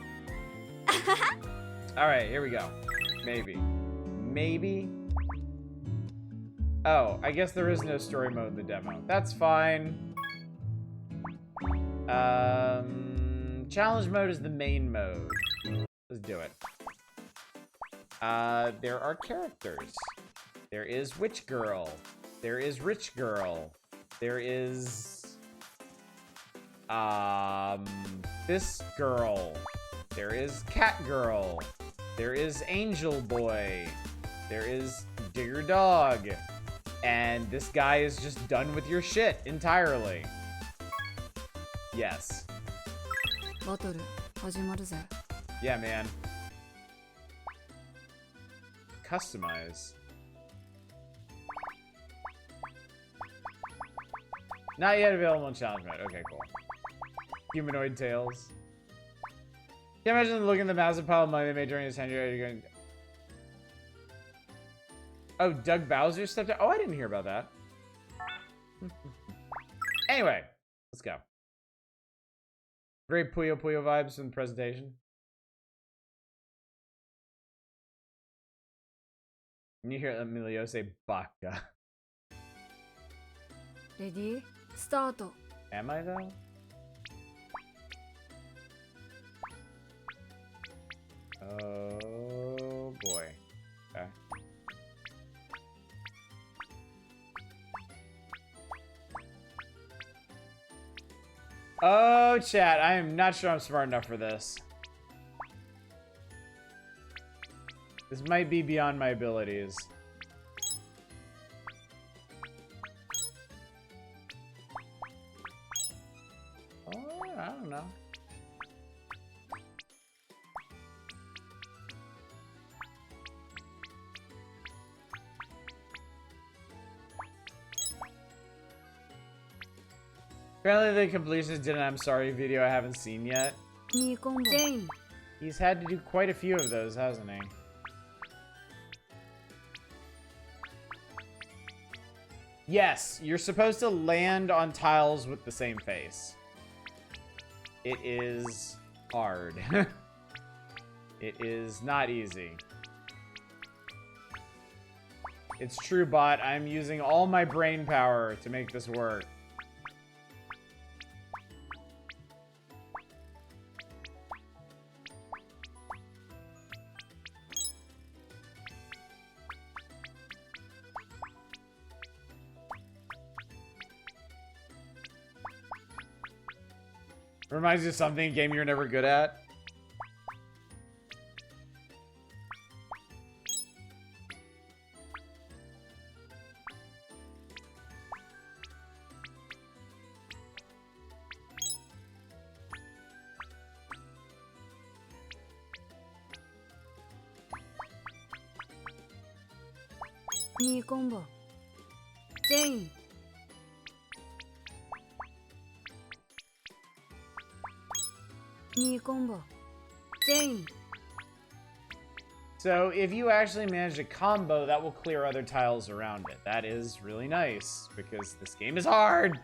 All right, here we go. Maybe. Oh, I guess there is no story mode in the demo. That's fine. Challenge mode is the main mode. Let's do it. There are characters. There is Witch Girl. There is Rich Girl. There is this girl. There is Cat Girl. There is Angel Boy. There is Digger Dog. And this guy is just done with your shit entirely. Yes. Yeah, man. Customize. Not yet available in challenge mode. Okay, cool. Humanoid tails. Can you imagine looking at the massive pile of money they made during his tenure? You're going... Oh, Doug Bowser stepped out? Oh, I didn't hear about that. Anyway, let's go. Very Puyo Puyo vibes in the presentation. And you hear Emilio say baka. Ready? Start. Am I though? Oh boy. Okay. Oh, chat, I am not sure I'm smart enough for this. This might be beyond my abilities. Oh, I don't know. Apparently the completionist did an I'm sorry video I haven't seen yet. Jane. He's had to do quite a few of those, hasn't he? Yes, you're supposed to land on tiles with the same face. It is hard. It is not easy. It's true, bot. I'm using all my brain power to make this work. Reminds you of something, a game you're never good at. Knee combo. Jane. Knee combo. Jane. So if you actually manage a combo, that will clear other tiles around it. That is really nice, because this game is hard.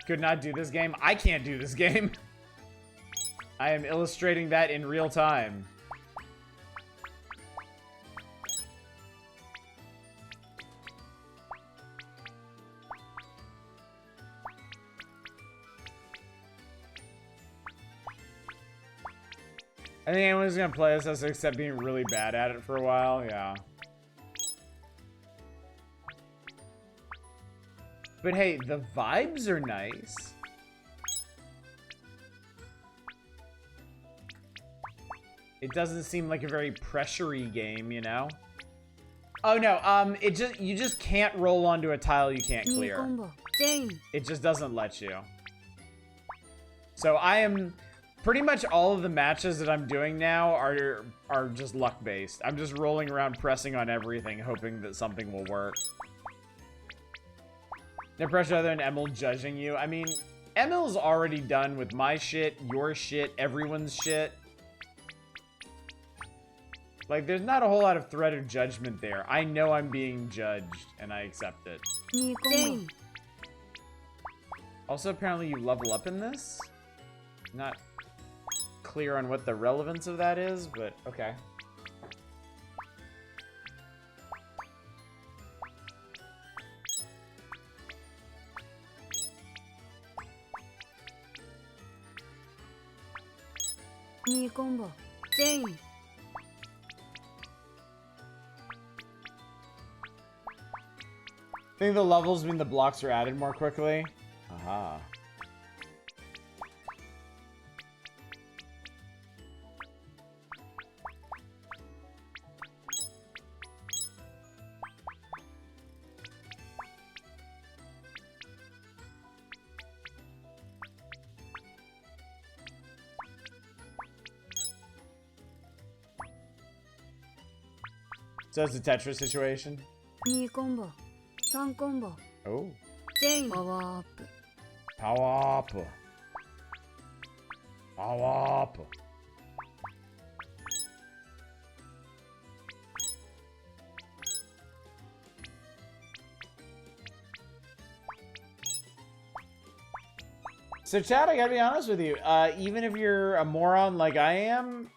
Could not do this game. I can't do this game. I am illustrating that in real time. I think anyone's gonna play this except being really bad at it for a while, yeah. But hey, the vibes are nice. It doesn't seem like a very pressure-y game, you know? Oh no, you just can't roll onto a tile you can't clear. Jane. It just doesn't let you. So I am pretty much all of the matches that I'm doing now are just luck based. I'm just rolling around pressing on everything hoping that something will work. No pressure other than Emil judging you. I mean, Emil's already done with my shit, your shit, everyone's shit. Like, there's not a whole lot of threat of judgment there. I know I'm being judged, and I accept it. Jane. Also, apparently you level up in this? Not clear on what the relevance of that is, but okay. Knee combo. Jane. Think the levels mean the blocks are added more quickly? Aha. So it's a Tetris situation? 2コンボ3コンボ Oh. ジェインパワーアップ Power up. Power up. So Chad, I gotta be honest with you. Even if you're a moron like I am,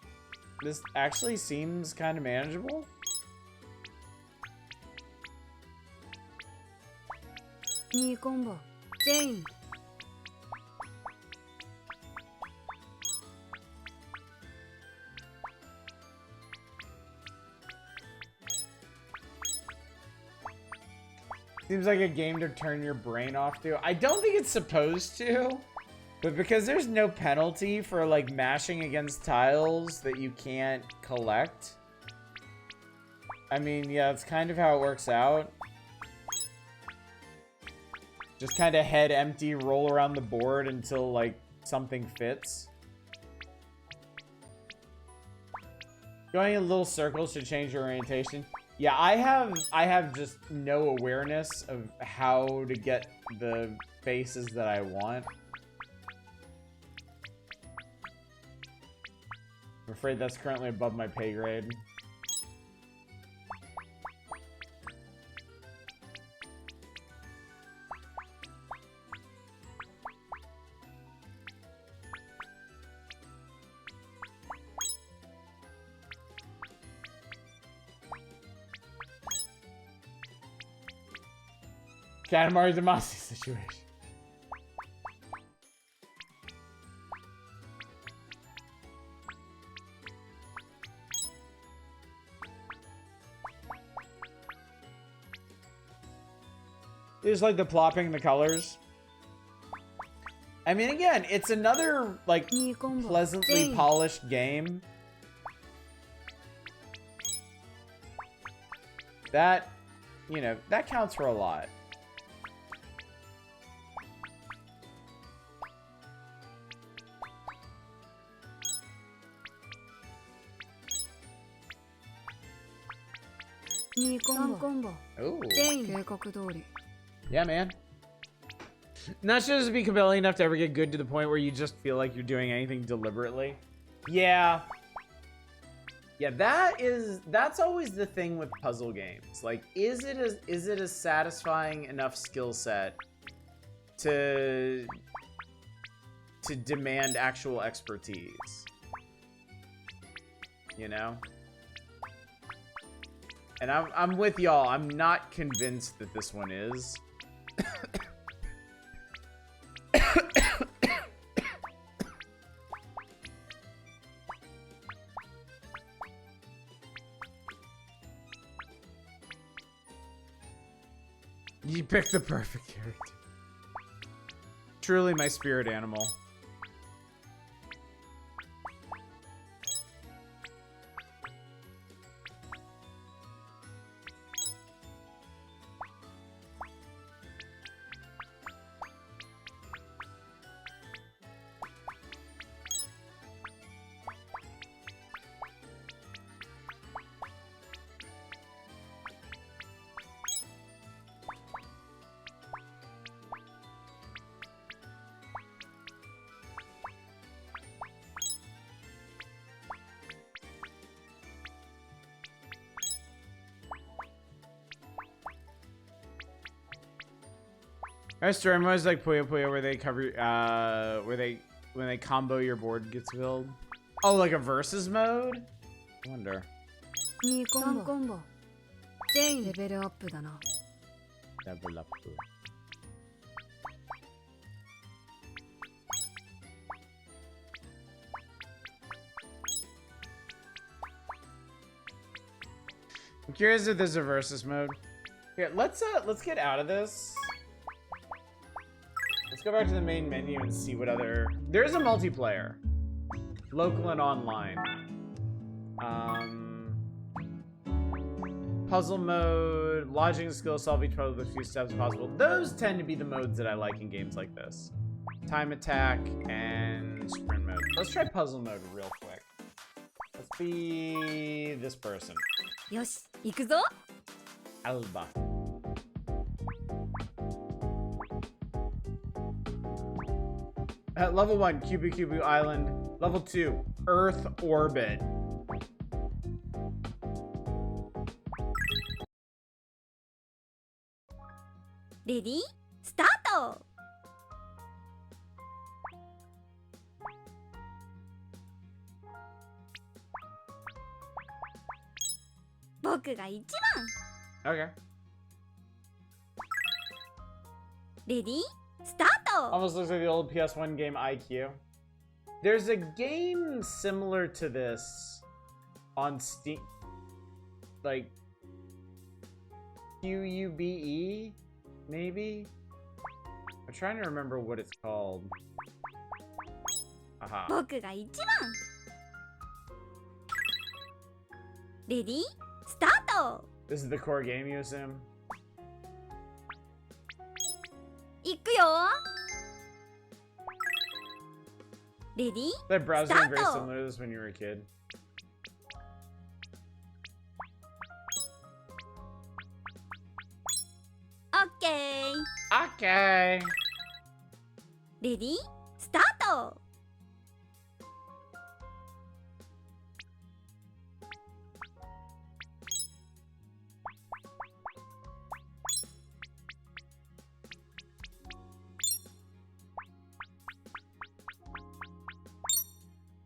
this actually seems kind of manageable. Knee combo. Jane. Seems like a game to turn your brain off to. I don't think it's supposed to, but because there's no penalty for like mashing against tiles that you can't collect. I mean, yeah, that's kind of how it works out. Just kind of head empty, roll around the board until like something fits. Going in little circles to change your orientation. Yeah, I have just no awareness of how to get the faces that I want. I'm afraid that's currently above my pay grade. Katamari Damacy situation. Just like the plopping the colors. I mean, again, it's another like Knee combo. pleasantly Jane. polished game. That, you know, that counts for a lot. Knee combo. 3コンボ Ooh. Jane. 計画通り Yeah, man. Not sure this would be compelling enough to ever get good to the point where you just feel like you're doing anything deliberately. Yeah. Yeah, that's always the thing with puzzle games. Like, is it a satisfying enough skill set to demand actual expertise? You know? And I'm with y'all. I'm not convinced that this one is. You picked the perfect character. Truly my spirit animal. Our story modes like Puyo Puyo where they cover when they combo your board gets filled. Oh, like a versus mode? I wonder. 2コンボ3コンボ全員レベルアップだな Level up. I'm curious if there's a versus mode. Yeah, let's get out of this. Let's go back to the main menu and see what other. There's a multiplayer, local and online. Puzzle mode, lodging skill, solve each puzzle with as few steps as possible. Those tend to be the modes that I like in games like this. Time attack and sprint mode. Let's try puzzle mode real quick. Let's be this person. よし行くぞ Alba. At level 1, Cubu Cubu Island. Level 2, Earth Orbit. Ready? Start! 僕が一番 Okay. Ready? Start! Almost looks like the old PS1 game IQ. There's a game similar to this on Steam. Like QUBE, maybe? I'm trying to remember what it's called. Aha. 僕が一番 Ready? Start! This is the core game, you assume? 行くよ Ready? That browser was very Start! similar to this when you were a kid. Okay. Okay. Ready? Start!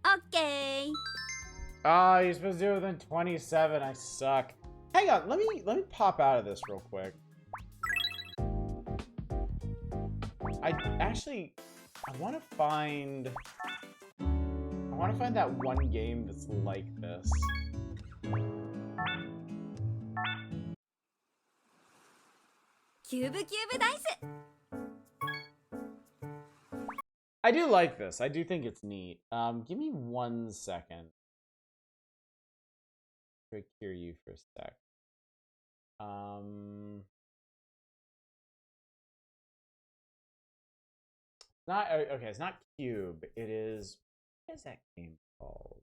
Okay. Oh, you're supposed to do it within 27. I suck. Hang on, let me pop out of this real quick. I want to find that one game that's like this. Cube dice. I do like this. I do think it's neat. Give me 1 second. Try to cure you for a sec. Not okay. It's not Cube. It is. What is that game called?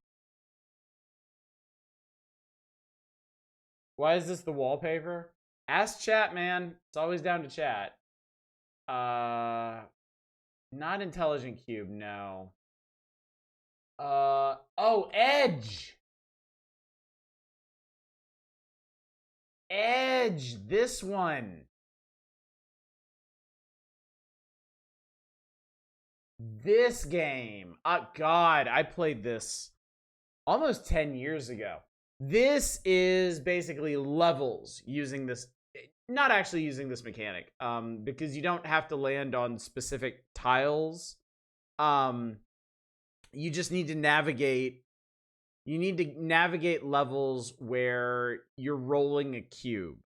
Why is this the wallpaper? Ask chat, man. It's always down to chat. Not Intelligent Cube, no. Oh, Edge! Edge! This one! This game! God, I played this almost 10 years ago. This is basically levels using this, not actually using this mechanic, because you don't have to land on specific tiles. You just need to navigate. You need to navigate levels where you're rolling a cube.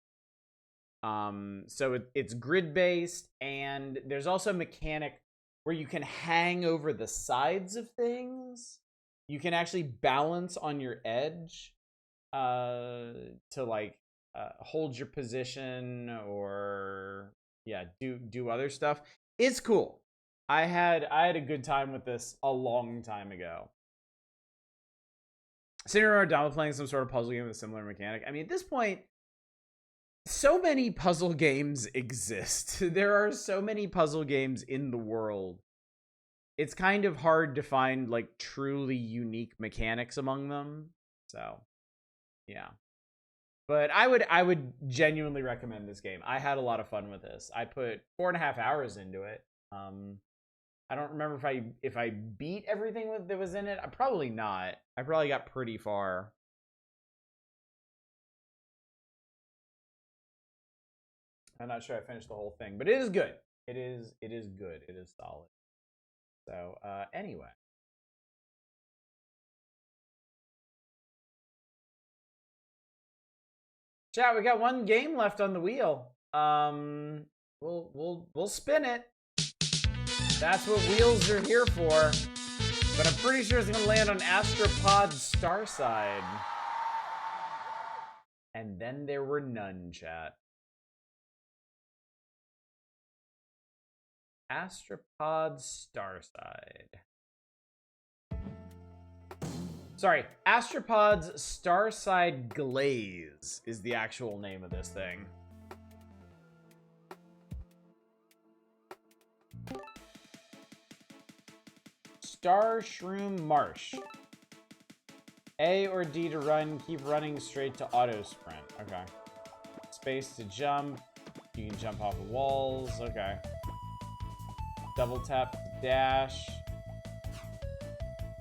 So it's grid based, and there's also a mechanic where you can hang over the sides of things. You can actually balance on your edge to like hold your position or do other stuff. It's cool. I had a good time with this a long time ago. Sitting around Dama playing some sort of puzzle game with a similar mechanic. I mean, at this point, so many puzzle games exist. There are so many puzzle games in the world. It's kind of hard to find like truly unique mechanics among them. So, yeah. But I would genuinely recommend this game. I had a lot of fun with this. I put 4.5 hours into it. I don't remember if I beat everything that was in it. Probably not. I probably got pretty far. I'm not sure I finished the whole thing, but it is good. It is good. It is solid. So anyway. Chat, we got one game left on the wheel. We'll spin it. That's what wheels are here for. But I'm pretty sure it's gonna land on Astropod Starside. And then there were none, chat. Astropod Starside. Sorry, Astropod's Starside Glaze is the actual name of this thing. Star Shroom Marsh. A or D to run, keep running straight to auto sprint. Okay. Space to jump. You can jump off of walls. Okay. Double tap to dash.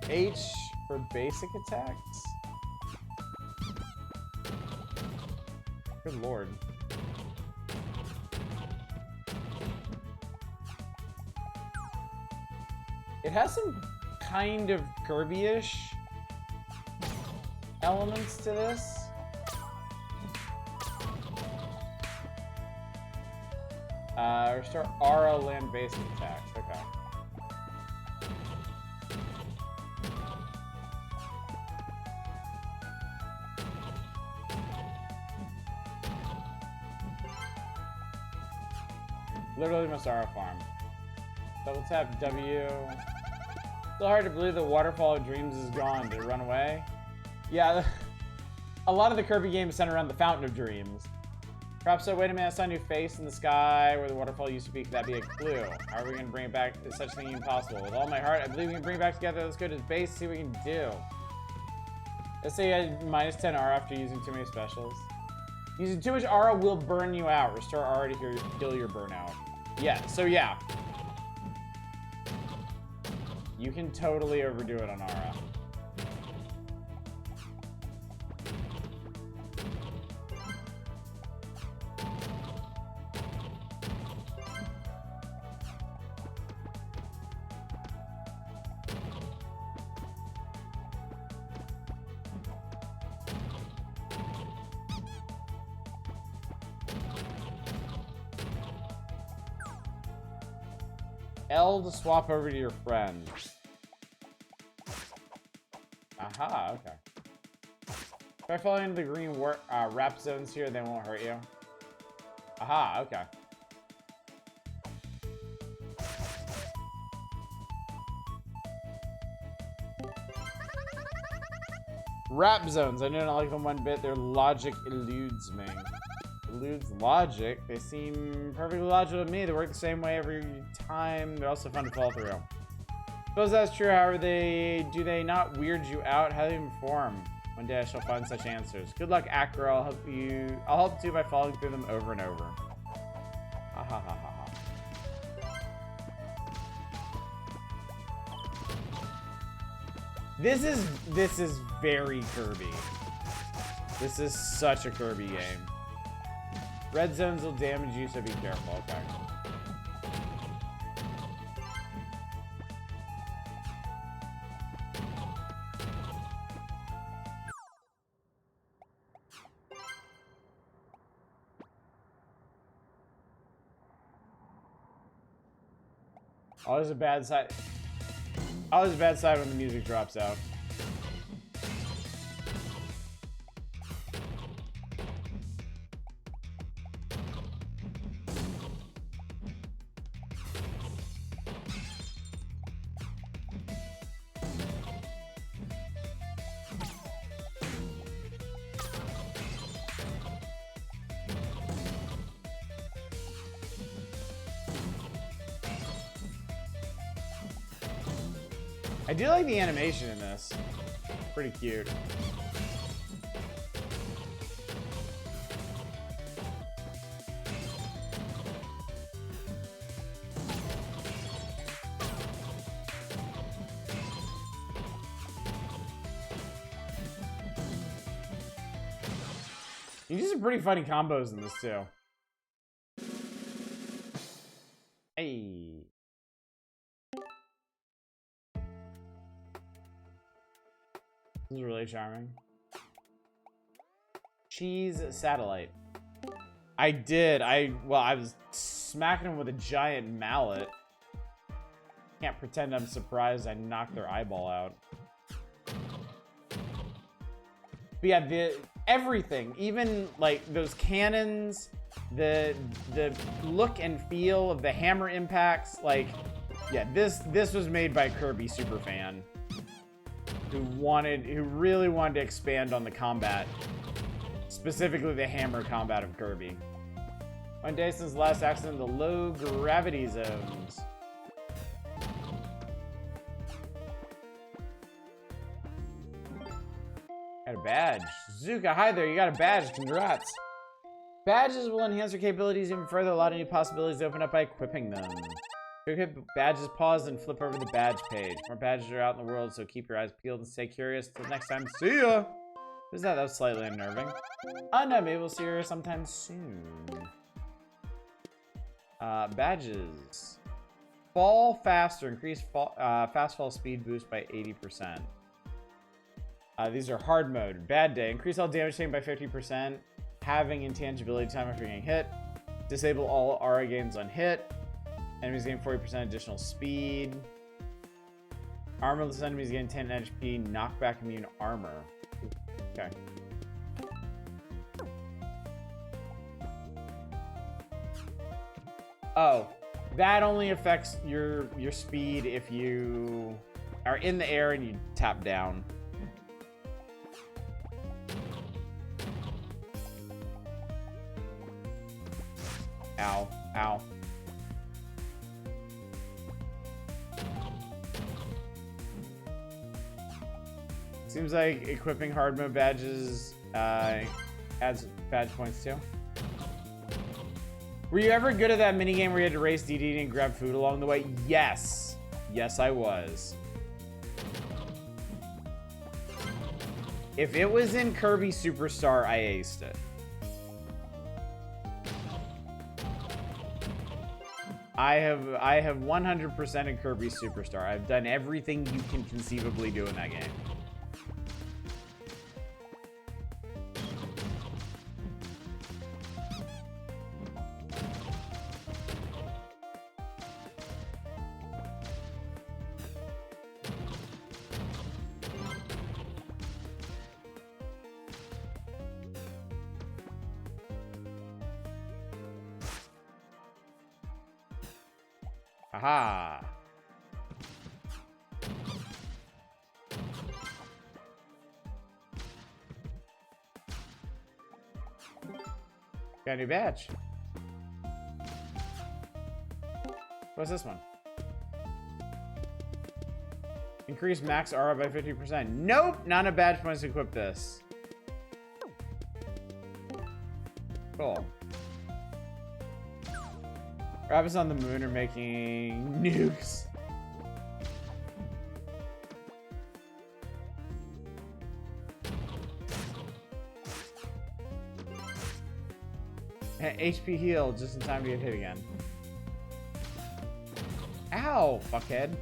H for basic attacks. Good lord. It has some kind of Kirby-ish elements to this. Restore Aura land basic attacks. Okay. Literally must Aura farm. Double tap W. Still hard to believe the Waterfall of Dreams is gone. Did it run away? Yeah, a lot of the Kirby games center around the Fountain of Dreams. Perhaps so. Wait a minute, I saw a new face in the sky where the waterfall used to be. Could that be a clue? How are we going to bring it back? Is such a thing impossible? With all my heart, I believe we can bring it back together. Let's go to base, see what we can do. Let's say you had minus 10 aura after using too many specials. Using too much aura will burn you out. Restore aura to heal your burnout. Yeah, so yeah. You can totally overdo it on aura. L to swap over to your friend. Aha, okay. If I fall into the green wrap zones here, they won't hurt you. Aha, okay. Wrap zones, I do not like them one bit. Their logic eludes me. Eludes logic? They seem perfectly logical to me. They work the same way every time. They're also fun to fall through. Suppose that's true, however, do they not weird you out? How do they even form? One day I shall find such answers. Good luck, Acro. I'll help too by following through them over and over. Ha ha ha ha ha. This is very Kirby. This is such a Kirby game. Red zones will damage you, so be careful. Okay. Always a bad side. Always a bad side when the music drops out. I do like the animation in this. Pretty cute. You do some pretty funny combos in this too. Hey. This is really charming. Cheese satellite. I did. I was smacking him with a giant mallet. Can't pretend I'm surprised I knocked their eyeball out. But yeah, everything, even like those cannons, the look and feel of the hammer impacts, like, yeah, this was made by Kirby superfan who really wanted to expand on the combat, specifically the hammer combat of Kirby. One day since the last accident in the low gravity zones. Got a badge. Zuka, hi there, you got a badge, congrats. Badges will enhance your capabilities even further, a lot of new possibilities open up by equipping them. Equip badges, pause, and flip over the badge page. More badges are out in the world, so keep your eyes peeled and stay curious. Till next time, see ya! Who's that? That was slightly unnerving. No, maybe we'll see her sometime soon. Badges. Fall faster, increase fast fall speed boost by 80%. These are hard mode. Bad day. Increase all damage taken by 50%. Having intangibility time after getting hit. Disable all aura gains on hit. Enemies gain 40% additional speed. Armorless enemies gain 10 HP. Knockback immune armor. Okay. Oh, that only affects your speed if you are in the air and you tap down. Ow, ow. Seems like equipping hard mode badges adds badge points too. Were you ever good at that minigame where you had to race DD and grab food along the way? Yes. Yes, I was. If it was in Kirby Superstar, I aced it. I have 100% in Kirby Superstar. I've done everything you can conceivably do in that game. Aha! Got a new badge. What's this one? Increase max aura by 50%. Nope! Not a badge points to equip this. Cool. Rabbits on the moon are making nukes. HP heal just in time to get hit again. Ow, fuckhead.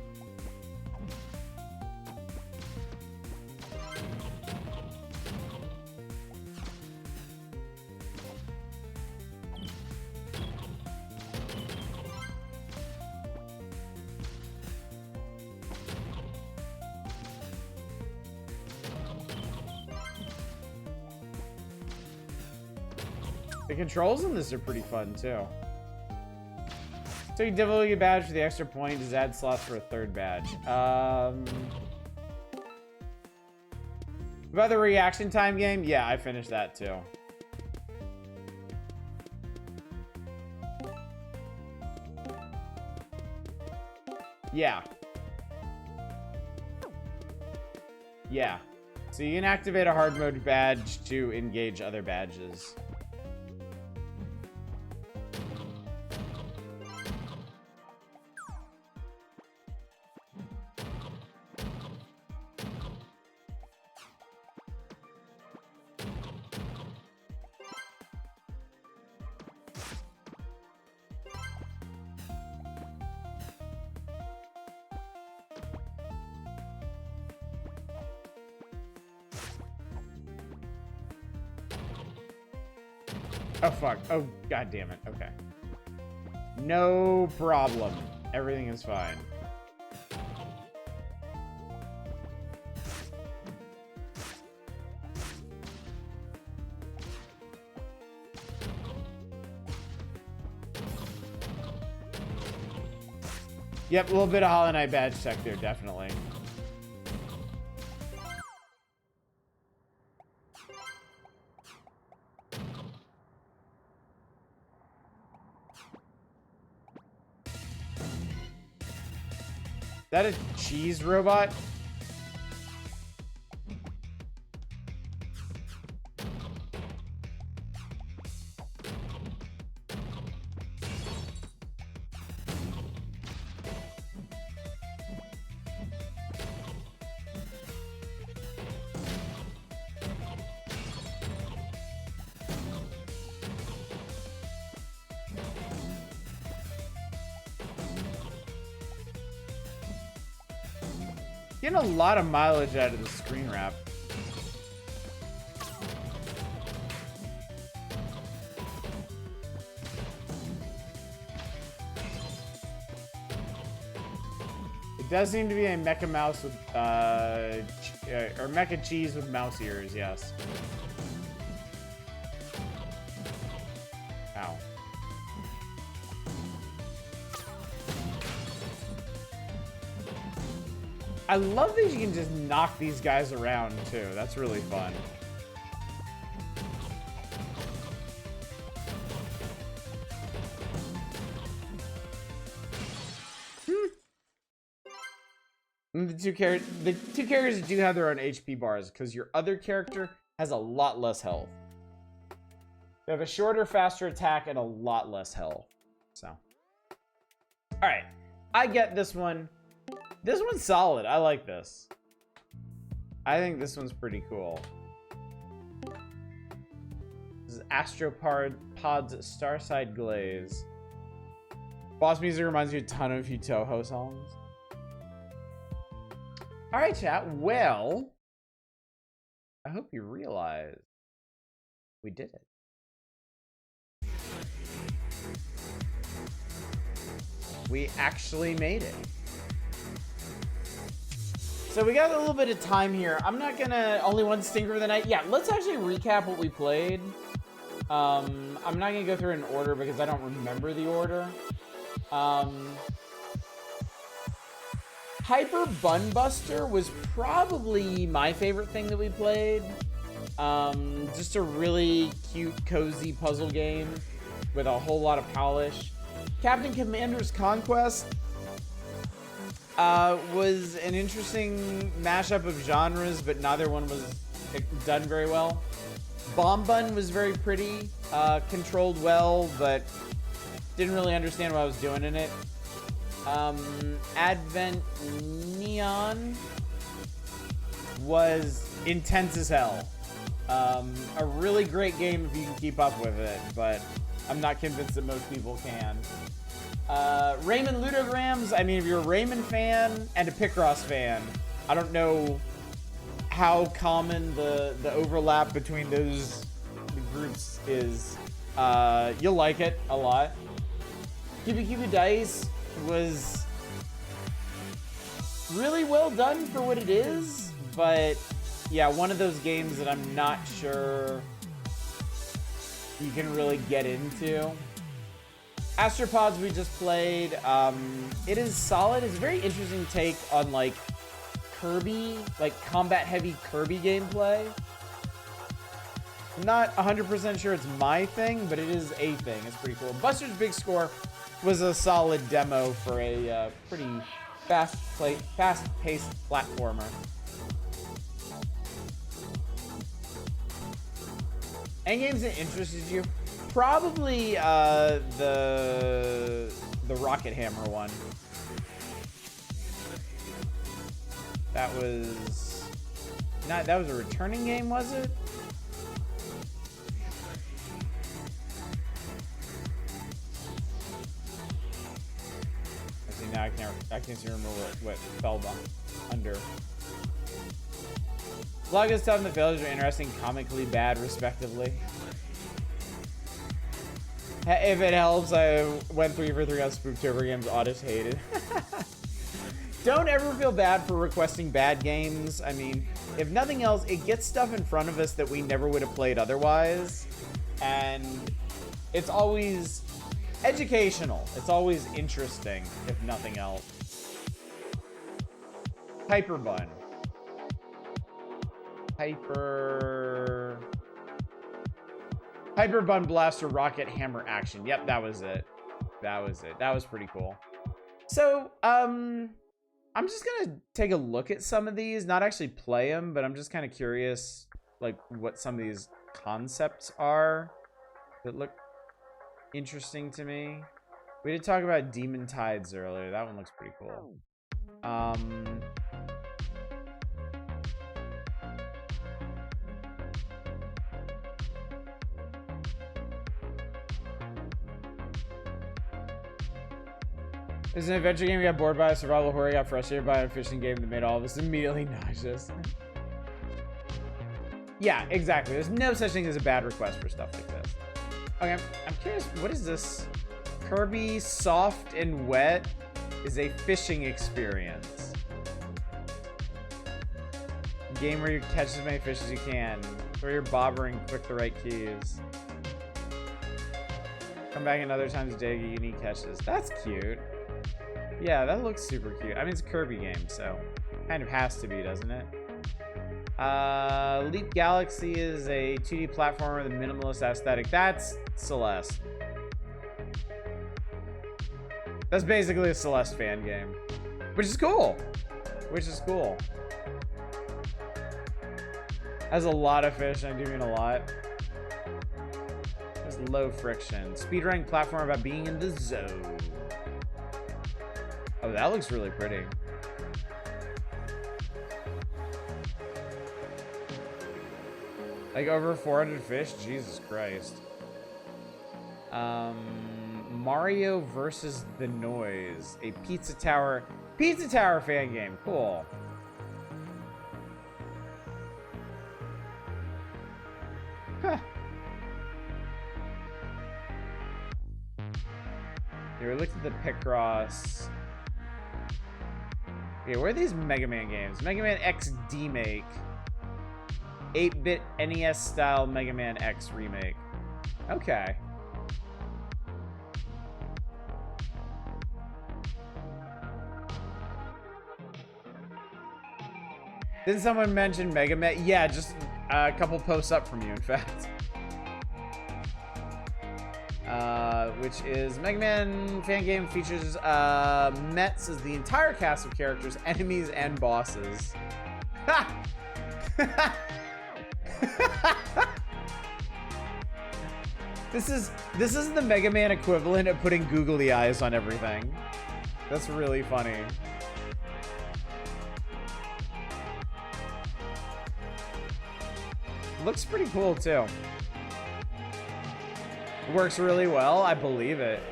The controls in this are pretty fun, too. So you develop a badge for the extra point. Just add slots for a third badge. About the reaction time game? Yeah, I finished that, too. Yeah. Yeah. So you can activate a hard mode badge to engage other badges. Oh, fuck. Oh, god damn it. Okay. No problem. Everything is fine. Yep, a little bit of Hollow Knight badge check there, definitely. Is that a cheese robot? Getting a lot of mileage out of the screen wrap. It does seem to be a mecha mouse with, or mecha cheese with mouse ears, yes. Ow. I love that you can just knock these guys around, too. That's really fun. And the two characters do have their own HP bars, because your other character has a lot less health. They have a shorter, faster attack and a lot less health. So. Alright. I get this one. This one's solid. I like this. I think this one's pretty cool. This is Astropod's Starside Glaze. Boss music reminds me a ton of a few Toho songs. Alright, chat. Well, I hope you realize we did it. We actually made it. So we got a little bit of time here. I'm not gonna only one stinker of the night. Yeah, let's actually recap what we played. I'm not gonna go through it in order because I don't remember the order. Hyper Bun Buster was probably my favorite thing that we played. Just a really cute, cozy puzzle game with a whole lot of polish. Captain Commander's Conquest was an interesting mashup of genres, but neither one was done very well. Bombun was very pretty, controlled well, but didn't really understand what I was doing in it. Advent Neon was intense as hell. A really great game if you can keep up with it, but I'm not convinced that most people can. Rayman Ludograms, I mean, if you're a Rayman fan and a Picross fan, I don't know how common the overlap between those groups is. You'll like it a lot. Cubi Cubi Dice was really well done for what it is, but yeah, one of those games that I'm not sure you can really get into. Astropods we just played. It is solid. It's a very interesting take on like Kirby, like combat heavy Kirby gameplay. I'm not 100% sure it's my thing, but it is a thing. It's pretty cool. Buster's Big Score was a solid demo for a pretty fast-paced platformer. Any games that interested you? Probably the Rocket Hammer one. That was a returning game, was it? See, now I can't remember what fell under. Vlog is tough and the failures are interesting, comically bad, respectively. If it helps, I went 3 for 3 on Spooktober games. Audis hated. Don't ever feel bad for requesting bad games. I mean, if nothing else, it gets stuff in front of us that we never would have played otherwise. And it's always educational. It's always interesting, if nothing else. Hyper Bun. Hyper Bun Blaster Rocket Hammer Action. Yep, that was it. That was it. That was pretty cool. So, I'm just gonna take a look at some of these, not actually play them, but I'm just kind of curious, like, what some of these concepts are that look interesting to me. We did talk about Demon Tides earlier. That one looks pretty cool. This is an adventure game we got bored by, a survival horror got frustrated by, a fishing game that made all of us immediately nauseous. Yeah, exactly. There's no such thing as a bad request for stuff like this. Okay, I'm curious, what is this? Kirby Soft and Wet is a fishing experience. A game where you catch as many fish as you can. Throw your bobber and click the right keys. Come back another time to dig unique catches. That's cute. Yeah, that looks super cute. I mean, it's a Kirby game, so kind of has to be, doesn't it? Leap Galaxy is a 2D platformer with a minimalist aesthetic. That's Celeste. That's basically a Celeste fan game, which is cool. Which is cool. Has a lot of fish, and I do mean a lot. There's low friction. Speedrunning platform about being in the zone. Oh, that looks really pretty. Like over 400 fish? Jesus Christ. Mario versus the Noise. A Pizza Tower fan game. Cool. Huh. Here, we looked at the Picross. Okay, where are these Mega Man games? Mega Man X D-Make. 8-bit NES style Mega Man X remake. Okay. Didn't someone mention Mega Man? Yeah, just a couple posts up from you, in fact. Which is Mega Man fan game features Mets as the entire cast of characters, enemies, and bosses. Ha! This is the Mega Man equivalent of putting googly eyes on everything. That's really funny. Looks pretty cool too. Works really well. I believe it.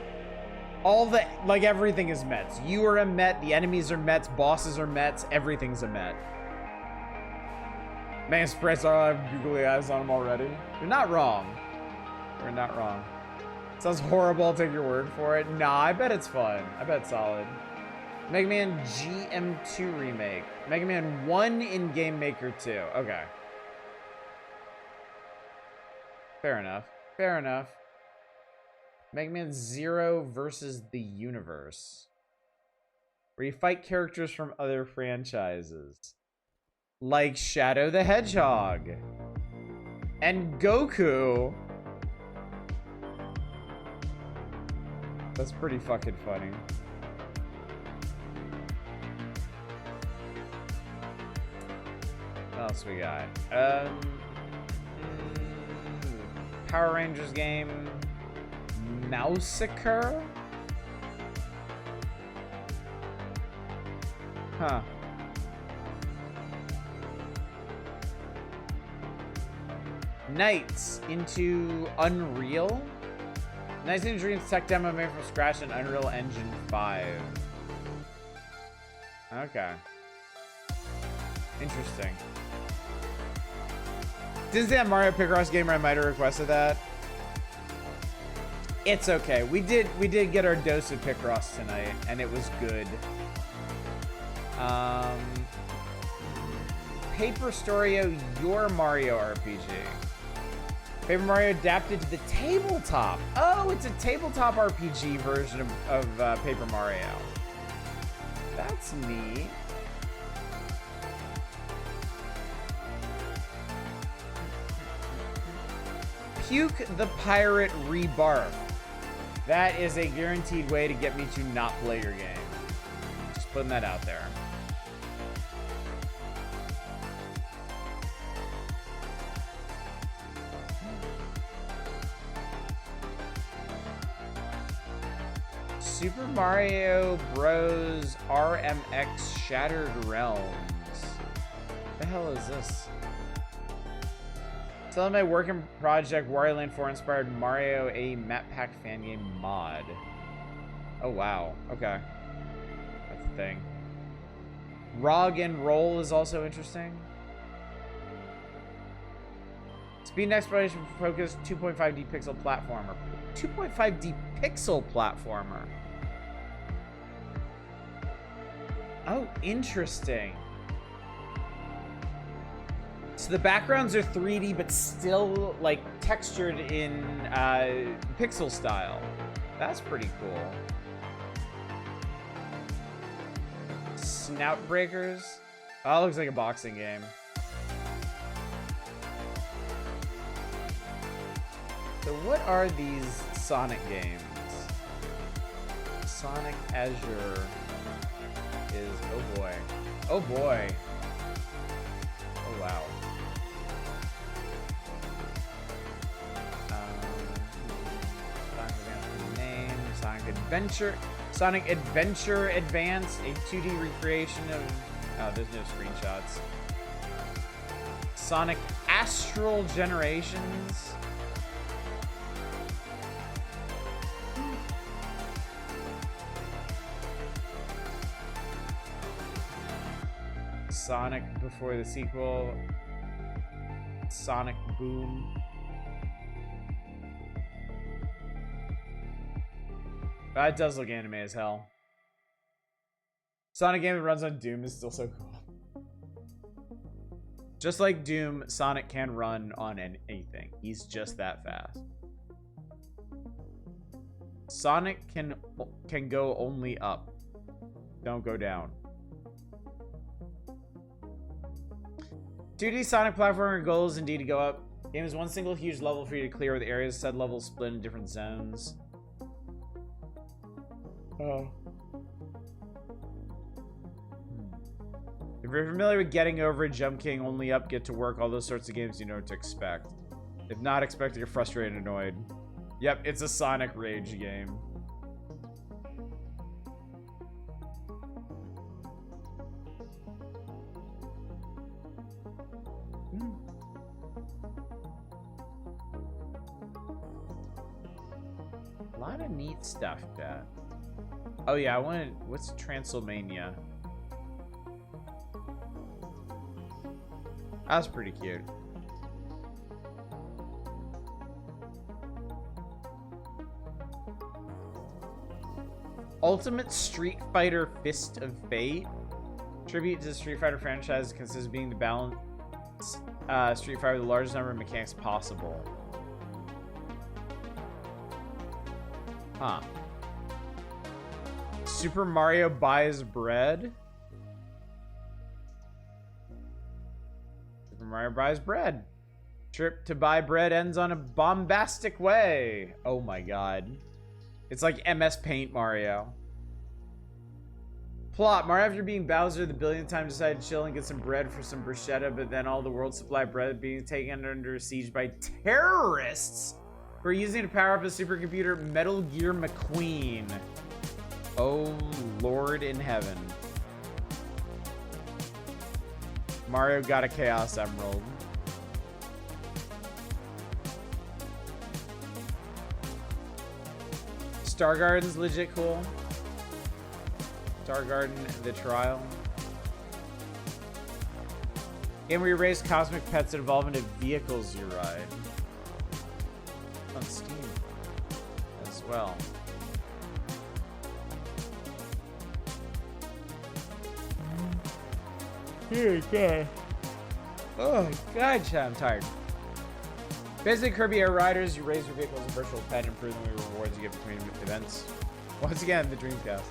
All the, like, everything is Mets. You are a Met. The enemies are Mets. Bosses are Mets. Everything's a Met. Man, spreads all have googly eyes on them already. You're not wrong. You're not wrong. Sounds horrible. I'll take your word for it. Nah, I bet it's fun. I bet it's solid. Mega Man GM2 remake. Mega Man 1 in Game Maker 2. Okay. Fair enough. Fair enough. Mega Man 0 versus the Universe. Where you fight characters from other franchises. Like Shadow the Hedgehog. And Goku. That's pretty fucking funny. What else we got? Power Rangers game. Mouseiker? Huh. Nights into Unreal? Nights into Dreams tech demo made from scratch in Unreal Engine 5. Okay. Interesting. Didn't say that Mario Picross gamer, I might have requested that. It's okay. We did get our dose of Picross tonight, and it was good. Paper Storio, your Mario RPG. Paper Mario adapted to the tabletop. Oh, it's a tabletop RPG version of Paper Mario. That's neat. Puke the Pirate Rebarf. That is a guaranteed way to get me to not play your game. Just putting that out there. Super Mario Bros. RMX Shattered Realms. What the hell is this? Still in my working project, Wario Land 4 inspired Mario a map pack fan game mod. Oh wow, okay. That's the thing. Rog and Roll is also interesting. Speed and exploration focused 2.5D pixel platformer. 2.5D pixel platformer. Oh, interesting. So the backgrounds are 3D, but still like textured in pixel style. That's pretty cool. Snout Breakers. Oh, that looks like a boxing game. So what are these Sonic games? Sonic Azure is, oh boy. Oh boy. Oh wow. Sonic Adventure. Sonic Adventure Advance, a 2D recreation of... Oh, there's no screenshots. Sonic Astral Generations. Sonic before the sequel. Sonic Boom. That does look anime as hell. Sonic game that runs on Doom is still so cool. Just like Doom, Sonic can run on anything. He's just that fast. Sonic can go only up. Don't go down. 2D Sonic platformer goal is indeed to go up. Game is one single huge level for you to clear with areas, said levels split in different zones. Oh. If you're familiar with Getting Over, Jump King, Only Up, Get to Work, all those sorts of games, you know what to expect. If not expected, you're frustrated and annoyed. Yep, it's a Sonic Rage game. A lot of neat stuff, Dad. Oh yeah, I wanted... What's Transylvania? That's pretty cute. Ultimate Street Fighter Fist of Fate. Tribute to the Street Fighter franchise consists of being the balanced Street Fighter with the largest number of mechanics possible. Huh. Super Mario Buys Bread. Super Mario Buys Bread. Trip to buy bread ends on a bombastic way. Oh my god. It's like MS Paint Mario. Plot. Mario, after being Bowser the billionth time, decided to chill and get some bread for some bruschetta, but then all the world's supply of bread being taken under siege by terrorists who are using to power up a supercomputer, Metal Gear McQueen. Oh, Lord in heaven. Mario got a Chaos Emerald. Star Garden's legit cool. Star Garden, The Trial. Game where you raise cosmic pets that evolve into vehicles you ride. On Steam. That's as well. Okay. Oh god, chat, I'm tired. Basically, Kirby Air Riders, you raise your vehicle as a virtual pet, improving the rewards you get between events. Once again, the Dreamcast.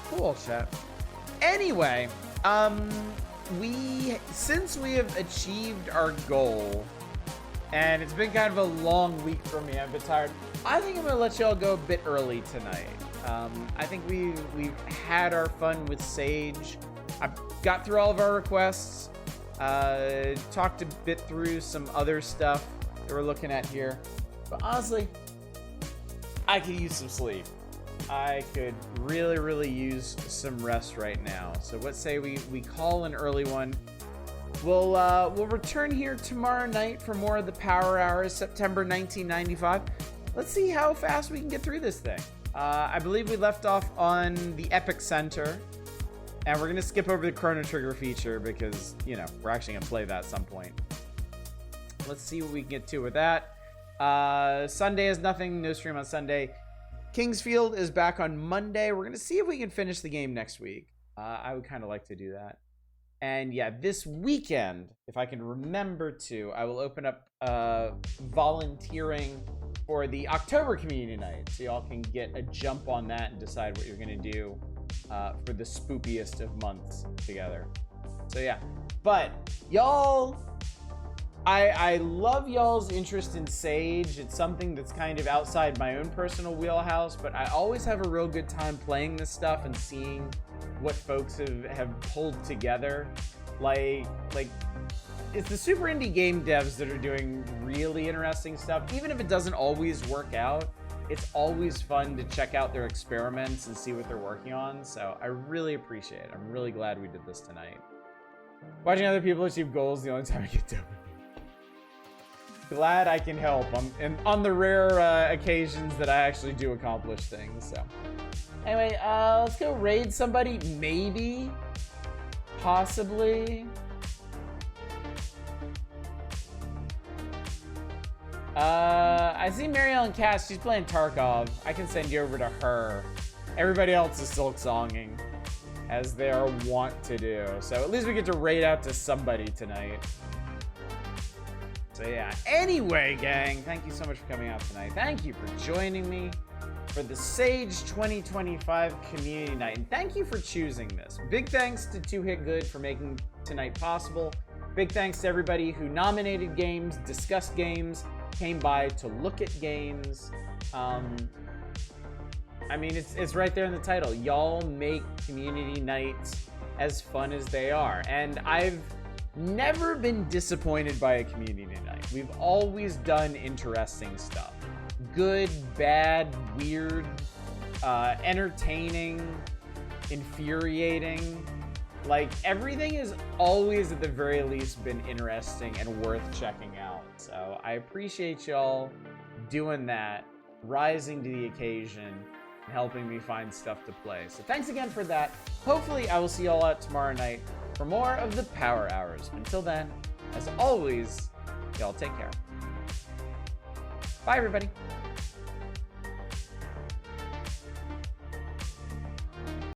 Cool, chat. Anyway, since we have achieved our goal, and it's been kind of a long week for me, I'm a bit tired, I think I'm gonna let y'all go a bit early tonight. I think we've had our fun with Sage. I got through all of our requests, talked a bit through some other stuff that we're looking at here, but honestly, I could use some sleep. I could really use some rest right now. So let's say we call an early one. We'll return here tomorrow night for more of the Power Hours, September 1995. Let's see how fast we can get through this thing. I believe we left off on the Epic Center, and we're gonna skip over the Chrono Trigger feature because, you know, we're actually gonna play that at some point. Let's see what we can get to with that. Sunday is nothing, no stream on Sunday. Kingsfield is back on Monday. We're gonna see if we can finish the game next week. I would kind of like to do that. And yeah, this weekend, if I can remember to, I will open up volunteering for the October Community Night, so y'all can get a jump on that and decide what you're gonna do for the spookiest of months together. So yeah, but y'all, I love y'all's interest in Sage. It's something that's kind of outside my own personal wheelhouse, but I always have a real good time playing this stuff and seeing what folks have pulled together. Like it's the super indie game devs that are doing really interesting stuff. Even if it doesn't always work out, it's always fun to check out their experiments and see what they're working on. So I really appreciate it. I'm really glad we did this tonight. Watching other people achieve goals is the only time I get dopamine. Glad I can help on the rare occasions that I actually do accomplish things. So anyway, let's go raid somebody. Maybe, possibly. I see Mary Ellen Cass. She's playing Tarkov. I can send you over to her. Everybody else is silk songing, as they are wont to do. So at least we get to raid out to somebody tonight. So yeah, anyway, gang, thank you so much for coming out tonight. Thank you for joining me for the Sage 2025 Community Night. And thank you for choosing this. Big thanks to Two Hit Good for making tonight possible. Big thanks to everybody who nominated games, discussed games, came by to look at games. I mean, it's right there in the title. Y'all make community nights as fun as they are. And I've never been disappointed by a community night. We've always done interesting stuff. Good, bad, weird, entertaining, infuriating. Like, everything has always, at the very least, been interesting and worth checking out. So I appreciate y'all doing that, rising to the occasion, and helping me find stuff to play. So thanks again for that. Hopefully I will see y'all out tomorrow night for more of the Power Hours. Until then, as always, y'all take care. Bye, everybody.